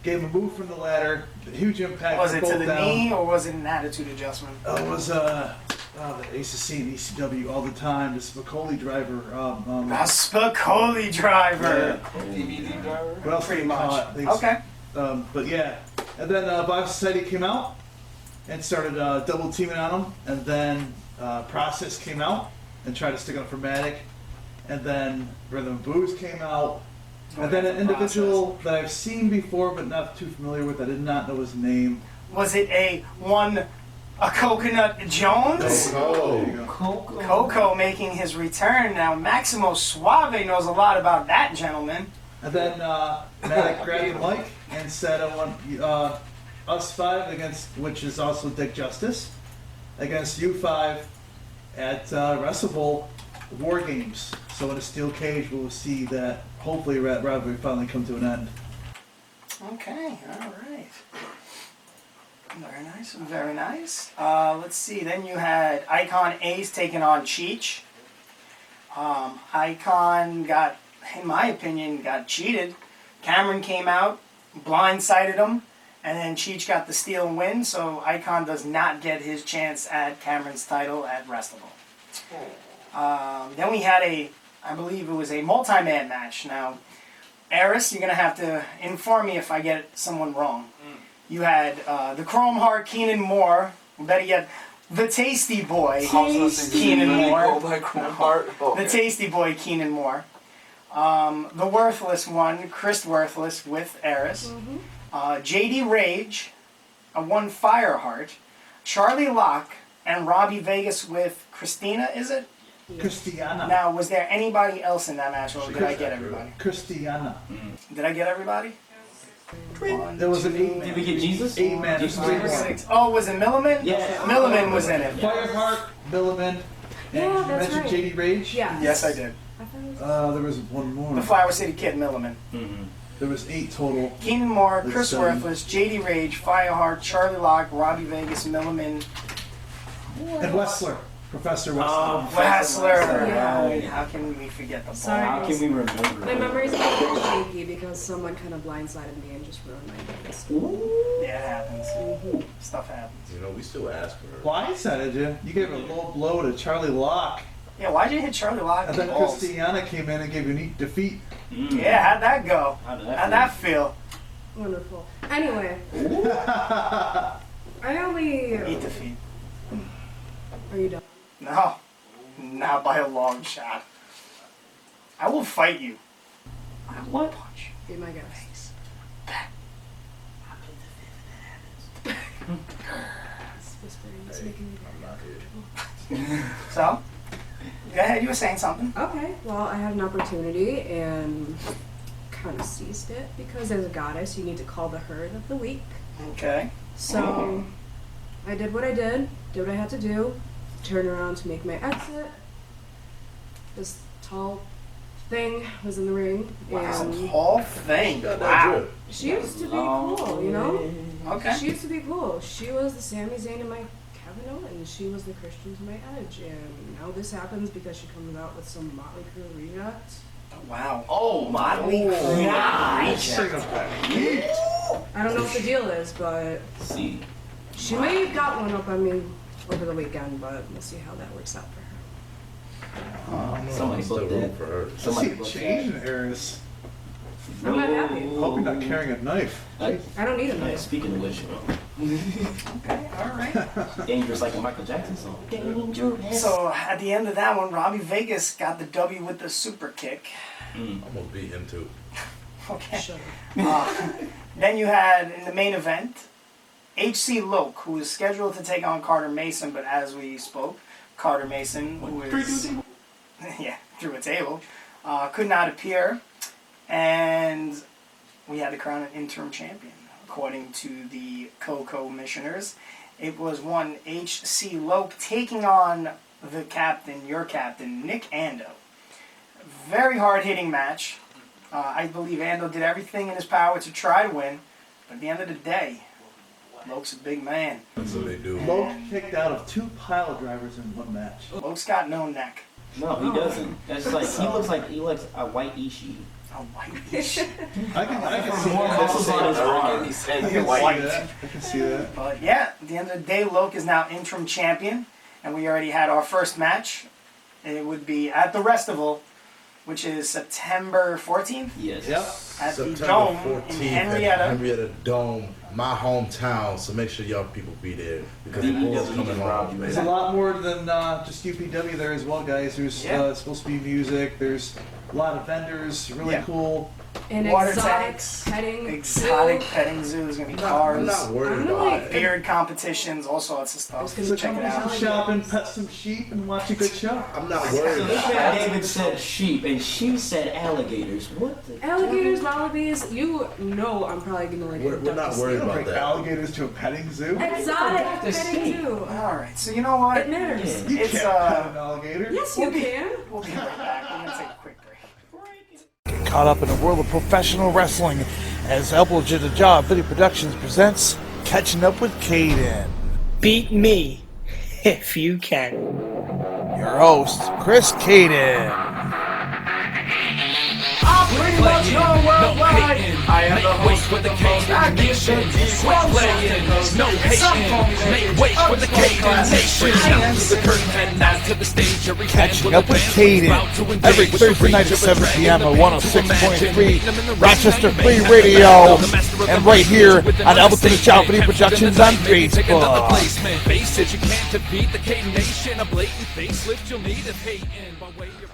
Gave him a move from the ladder. Huge impact. Was for it to both the down. knee or was it an attitude adjustment? It was the ACC and ECW all the time. This Spicoli driver. A Spicoli driver. DVD driver? What else Pretty did they call much. it? Okay. But yeah, and then Vice Society came out and started double teaming on him, and then Process came out and tried to stick up for Maddock, and then Rhythm and Booze came out, and then an individual that I've seen before but not too familiar with. I did not know his name. Was it a Coconut Jones? oh, There you go. Coco making his return. Now, Maximo Suave knows a lot about that gentleman. And then Maddock grabbed the mic and said, "I want us 5 against," which is also Dick Justice, against you 5 at Wrestle Bowl War Games. So in a steel cage, we'll see that hopefully that rivalry finally come to an end. Okay, all right. Very nice, very nice. Let's see, then you had Icon Ace taking on Cheech. Icon got, in my opinion, got cheated. Cameron came out, blindsided him, and then Cheech got the steal and win, so Icon does not get his chance at Cameron's title at Wrestle Bowl. Then we had I believe it was a multi-man match. Now, Eris, you're going to have to inform me if I get someone wrong. You had the Chrome Heart Keenan Moore, or better yet, the Tasty Boy Keenan Moore. Oh, my Chrome Heart. The Tasty Boy Keenan Moore The Worthless one, Chris Worthless with Eris. JD Rage, won Fireheart. Charlie Locke and Robbie Vegas with Christina, is it? Christiana. Now, was there anybody else in that match, or did I get everybody? Christiana. Did I get everybody? There was an 8-man. Did we get Jesus? 8-man. Jesus. 6. Oh, was it Milliman? Yeah. Milliman was in it. Fireheart, Milliman, and Yeah, you that's mentioned right. JD Rage? Yeah. Yes, I did. I thought it was There was one more. The Flower City Kid, Milliman. There was 8 total. Keenan Moore, That's Chris 7. Worthless, JD Rage, Fireheart, Charlie Locke, Robbie Vegas, Milliman, And Wessler. Professor Wessler. Oh, Wrestler. Yeah. How can we forget the Sorry. How can we remember? my memory's a little shaky because someone kind of blindsided me and just ruined my days. Yeah, it happens. Stuff happens. You know, we still ask for her. Blindsided you. You gave a low blow to Charlie Locke. Yeah, why'd you hit Charlie Locke And in the then balls? Christiana came in and gave you a neat defeat. Yeah, how'd that go? How did that How'd feel? that feel? Wonderful. Anyway, I only. Eat defeat. Are you done? No. Not by a long shot. I will fight you. What? Be my guest. It's whispering. It's making me very uncomfortable. So, go ahead. You were saying something. Okay, well, I had an opportunity and kind of seized it because as a goddess, you need to call the herd of the week. Okay. So, I did what I did what I had to do, turned around to make my exit. This tall thing was in the ring, Wow, and tall thing. Got that Wow. drip. she used to be cool, you know? Okay. She used to be cool. She was the Sami Zayn in my Kevin Owens. She was the Christian to my Edge. And now this happens because she comes out with some Motley Crue reject. Wow. Oh my God. Straight up that heat. I don't know what the deal is, but See. she may have got one up on me over the weekend, but we'll see how that works out for her. Somebody I'm still booked rooting that. for her. I Somebody see a booked change that. in Eris. I'm not happy. Hope you're not carrying a knife. I don't need a Yeah, knife. speaking of which, Okay. All right. dangerous like a Michael Jackson song. Dangerous. So at the end of that one, Robbie Vegas got the W with the super kick. Almost beat him too. Okay. Shut up. Then you had in the main event, H.C. Loke, who was scheduled to take on Carter Mason, but as we spoke, Carter Mason, who is yeah, through a table, could not appear, and we had to crown an interim champion. According to the co-commissioners, it was one H.C. Loke taking on the captain, your captain, Nick Ando. Very hard-hitting match. I believe Ando did everything in his power to try to win, but at the end of the day, Loke's a big man. That's what they do. Loke kicked out of 2 pile drivers in one match. Loke's got no neck. No, he doesn't. That's like he looks a white Ishii. A white fish. I can see More that. muscles on his arm. I can see that. I can see that. But yeah, at the end of the day, Loke is now interim champion, and we already had our first match. It would be at the Restival, which is September 14th Yes. Yep. at the September Dome 14th in at Henrietta. Henrietta Dome, my hometown. So make sure y'all people be there because the Bulls DPW coming just robbed home, you. There's a man. lot more than just UPW there as well, guys. There's Yeah. supposed to be music. There's a lot of vendors. Really Yeah. cool. And Water exotic tanks, petting. exotic petting zoo. There's gonna be cars, I'm not worried I'm about like- it. beard competitions, all sorts of stuff. There's So Check come it do out. some shopping, pet some sheep, and watch a good show. I'm not So worried this about man it. David said sheep, and she said alligators. What the? Alligators, wallabies, you know I'm probably gonna like We're not abduct worried You don't about bring that. alligators to a petting zoo. Exotic The petting sea. zoo. All right, so you know what? It matters. Yeah. You It's, can't pet an alligator. Yes, you can. We'll be right back. We're gonna take a quick break. Caught up in the world of professional wrestling as Elbow to the Job Video Productions presents Catching Up with Cayden. Beat me if you can. Your host, Chris Cayden. I'm pretty much known worldwide. I am the host with the most. I get shit. No patience, make way for the Cayden Nation. Down to the curtain and not to the stage. Every Catching Up with Cayden. Every Thursday night at 7 p.m. at 106.3 Rochester Free Radio. And right here on Elbow to the Job Video Productions on Facebook. Face it, you can't defeat the Cayden Nation. A blatant facelift, you'll need a Peyton by way of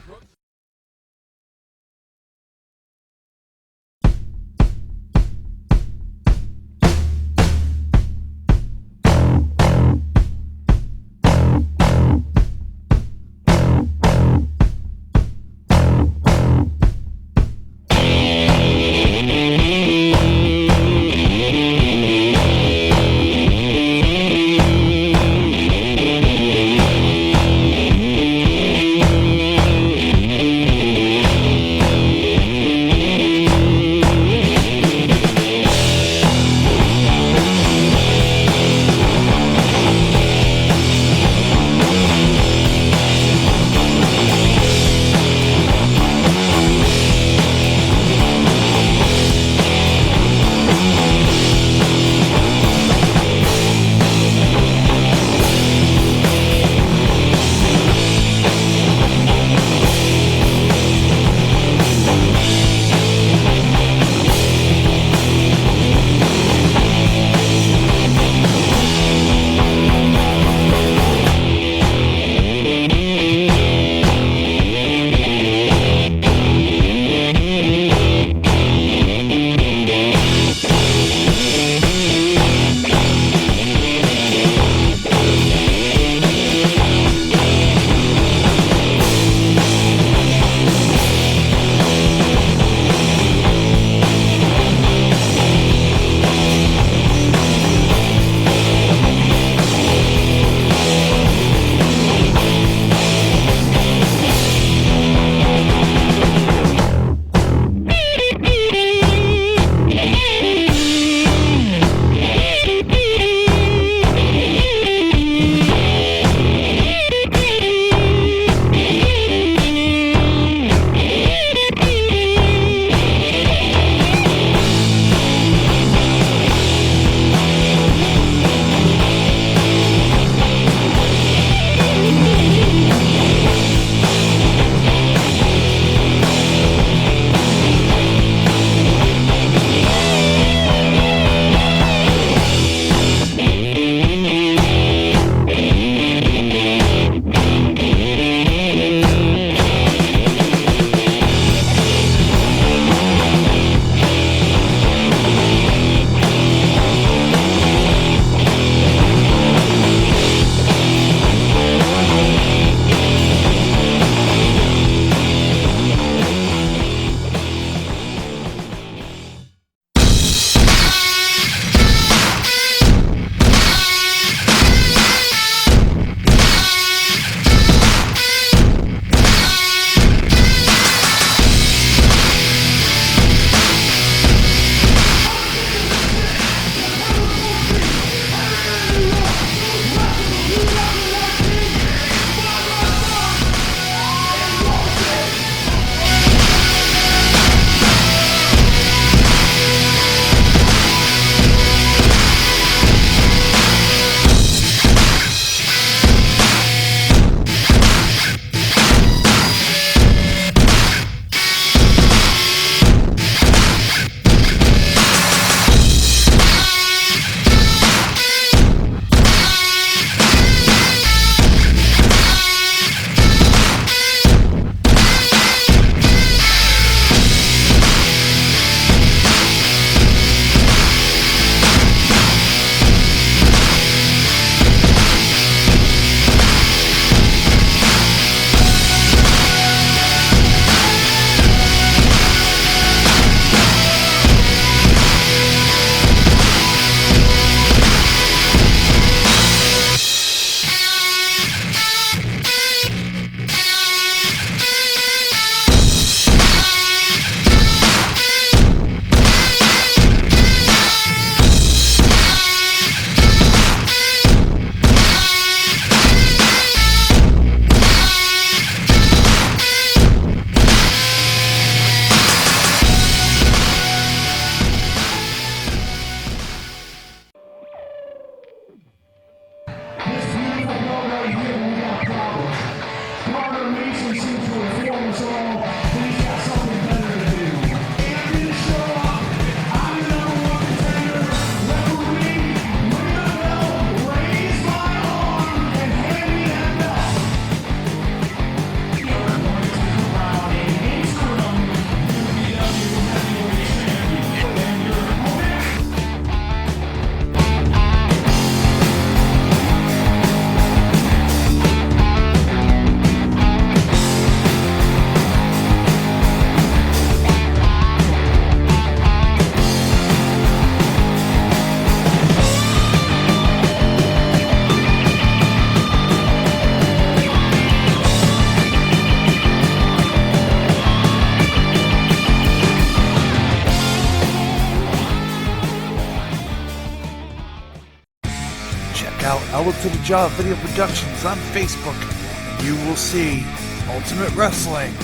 Elbow to the Jaw Video Productions on Facebook, and you will see Ultimate Wrestling,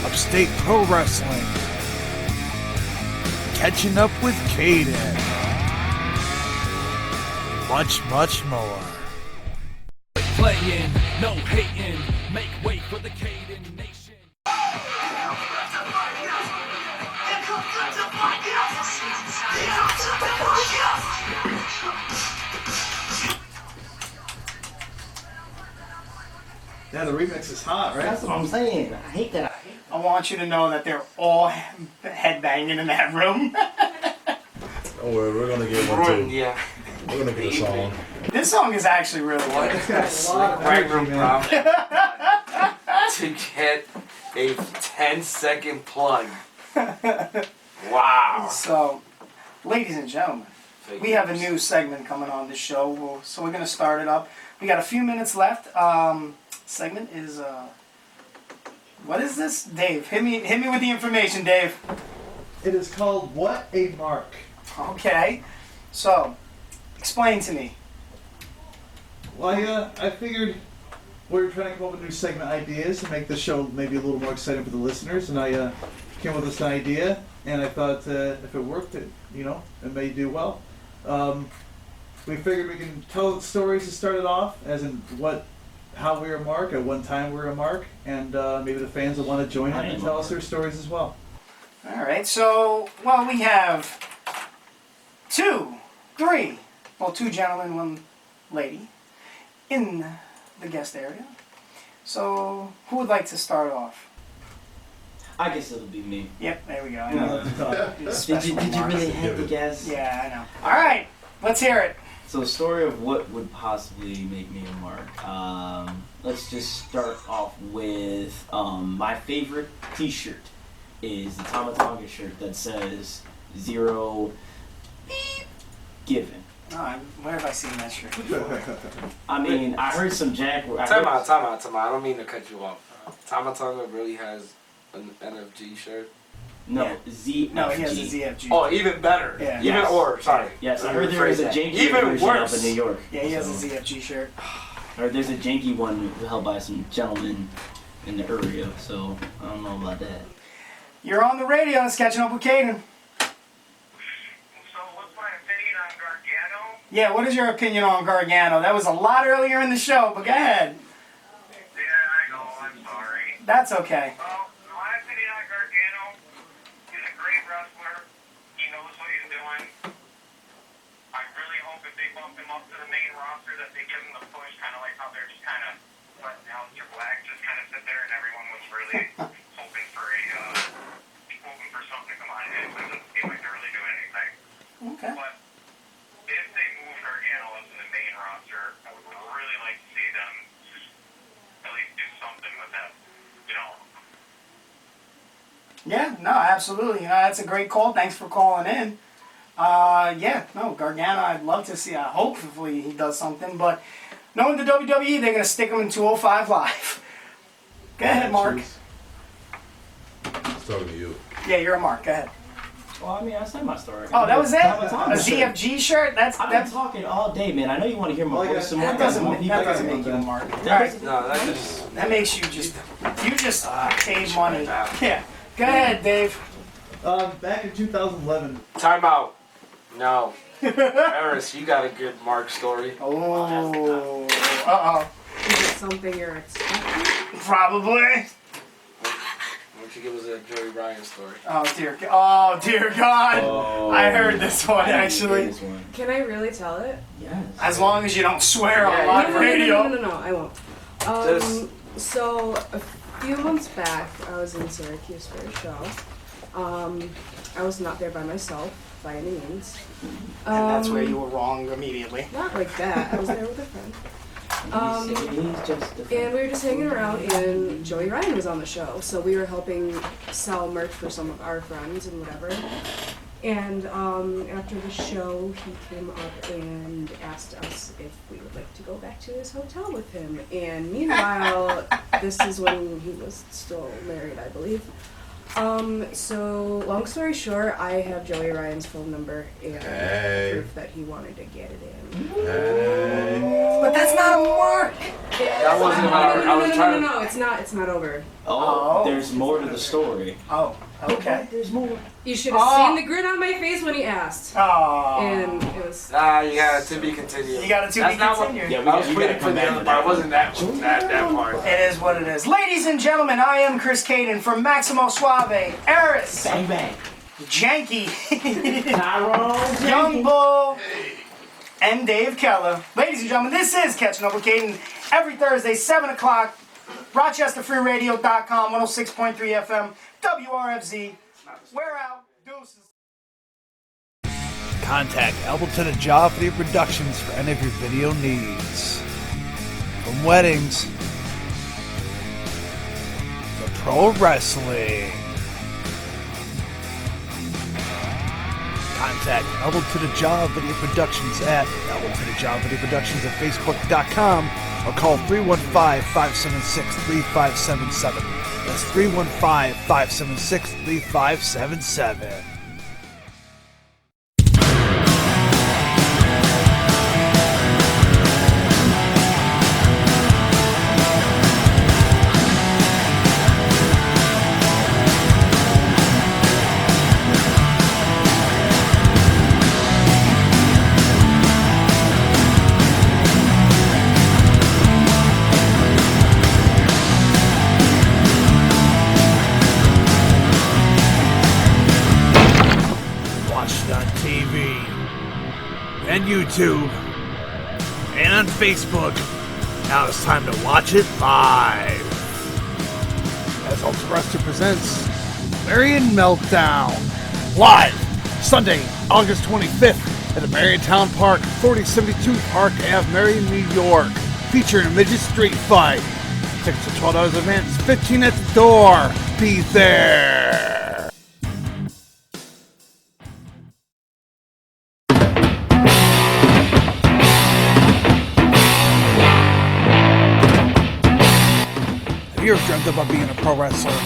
Upstate Pro Wrestling, Catching Up with Cayden, much, much more. Playing, no hating, make way for the Cayden Nation. Yeah, the remix is hot, right? That's what I'm saying. I hate that. I want you to know that they're all headbanging in that room. Don't worry, we're gonna get one too. Yeah. We're gonna get a song. This song is actually really good. It's got a lot of energy, man. To get a 10-second plug. Wow. So, ladies and gentlemen, we have a new segment coming on this show, so we're going to start it up. We got a few minutes left. Segment is, what is this? Dave, hit me with the information, Dave. It is called What a Mark. Okay, so, explain to me. Well, I figured we were trying to come up with new segment ideas to make the show maybe a little more exciting for the listeners, and I came up with this idea, and I thought if it worked, it may do well. We figured we can tell stories to start it off, as in how we were a mark, at one time we were a mark, and maybe the fans will want to join in and tell us their stories as well. All right, so, well, we have two gentlemen, one lady in the guest area. So, who would like to start off? I guess it'll be me. Yep, there we go. I know. Did you really have to guess? Yeah, I know. All right, let's hear it. So, a story of what would possibly make me a mark. Let's just start off with my favorite T-shirt is the Tama Tonga shirt that says 0 given. Oh, where have I seen that shirt before? I mean, I heard some Jack. Time out. I don't mean to cut you off. Tama Tonga really has an NFG shirt? No, Yeah. ZFG. No, he has a ZFG. Oh, even better. Yeah. Even sorry. Yes, I heard there was a janky even version worse. up in New York. Yeah, he has a ZFG shirt. Or there's a janky one held by some gentlemen in the area, so I don't know about that. You're on the radio. It's Catching Up with Cayden. So what's my opinion on Gargano? Yeah, what is your opinion on Gargano? That was a lot earlier in the show, but go ahead. Yeah, I know, I'm sorry. That's okay. Well, my opinion on Gargano, he's a great wrestler. He knows what he's doing. I really hope if they bump him up to the main roster that they give him the push, kind of like how they're just kind of letting Aleister Black just kind of sit there and everyone was really hoping for something to come out of it. It doesn't seem like they're really doing anything. Okay. But if they move Gargano up to the main roster, I would really like to see them just at least do something with that, Yeah, no, absolutely. That's a great call. Thanks for calling in. Gargano, I'd love to see. Hopefully he does something, but knowing the WWE, they're going to stick him in 205 Live. Go ahead, Mark. It's talking to you. Yeah, you're a Mark. Go ahead. Well, I mean, I said my story. Oh, that was it? Tama Tonga A shirt. ZFG shirt? I've been talking all day, man. I know you want to hear my voice some more. That doesn't make you a Mark. All right. No, that makes you just save money. Yeah. Go ahead, Dave. Back in 2011. Time out. No. Eris, you got a good Mark story. Oh. Uh-oh. Is it something you're expecting? Probably. Why don't you give us a Joey Ryan story? Oh, dear God. Oh, I heard this one, actually. Can I really tell it? Yes. As long as you don't swear on live radio. No, I won't. So, a few months back, I was in Syracuse for a show. I was not there by myself, by any means. And that's where you were wrong immediately. Not like that. I was there with a friend. And we were just hanging around, and Joey Ryan was on the show, so we were helping sell merch for some of our friends and whatever. And after the show, he came up and asked us if we would like to go back to his hotel with him. And meanwhile, this is when he was still married, I believe. So, long story short, I have Joey Ryan's phone number and proof that he wanted to get it in. But that's not a mark. That wasn't about. I was trying to. No, it's not over. Oh, there's more to the story. Oh, okay. There's more. You should have seen the grin on my face when he asked. Oh. And it was... You got it to be continued. You got it to be continued. Yeah, I was waiting for the other part. It wasn't that part. It is what it is. Ladies and gentlemen, I am Chris Cayden from Maximo Suave, Eris, Bang bang. Janky, Tyrone. Young Bull, and Dave Keller. Ladies and gentlemen, this is Catching Up with Cayden every Thursday, 7 o'clock, RochesterFreeRadio.com, 106.3 FM, WRFZ. We're out. Deuces. Contact Albleton and Joffrey Productions for any of your video needs. From weddings to pro wrestling. Contact Albleton and Job Video Productions at Albleton and Job Video Productions at Facebook.com or call 315-576-3577. That's 315-576-3577. And YouTube and on Facebook. Now it's time to watch it live. As Ultra Wrestler presents Marion Meltdown live Sunday, August 25th at the Mariontown Park, 4072 Park Ave, Marion, New York, featuring a midget street fight. Tickets are $12 in advance, $15 at the door. Be there. Have you ever dreamt about being a pro wrestler?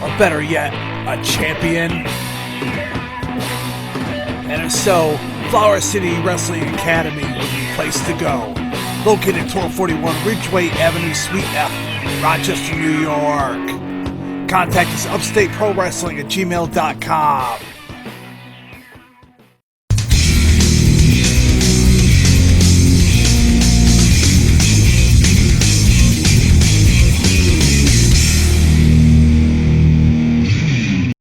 Or better yet, a champion? And if so, Flower City Wrestling Academy would be the place to go. Located at 1241 Ridgeway Avenue, Suite F, Rochester, New York. Contact us at upstateprowrestling@gmail.com.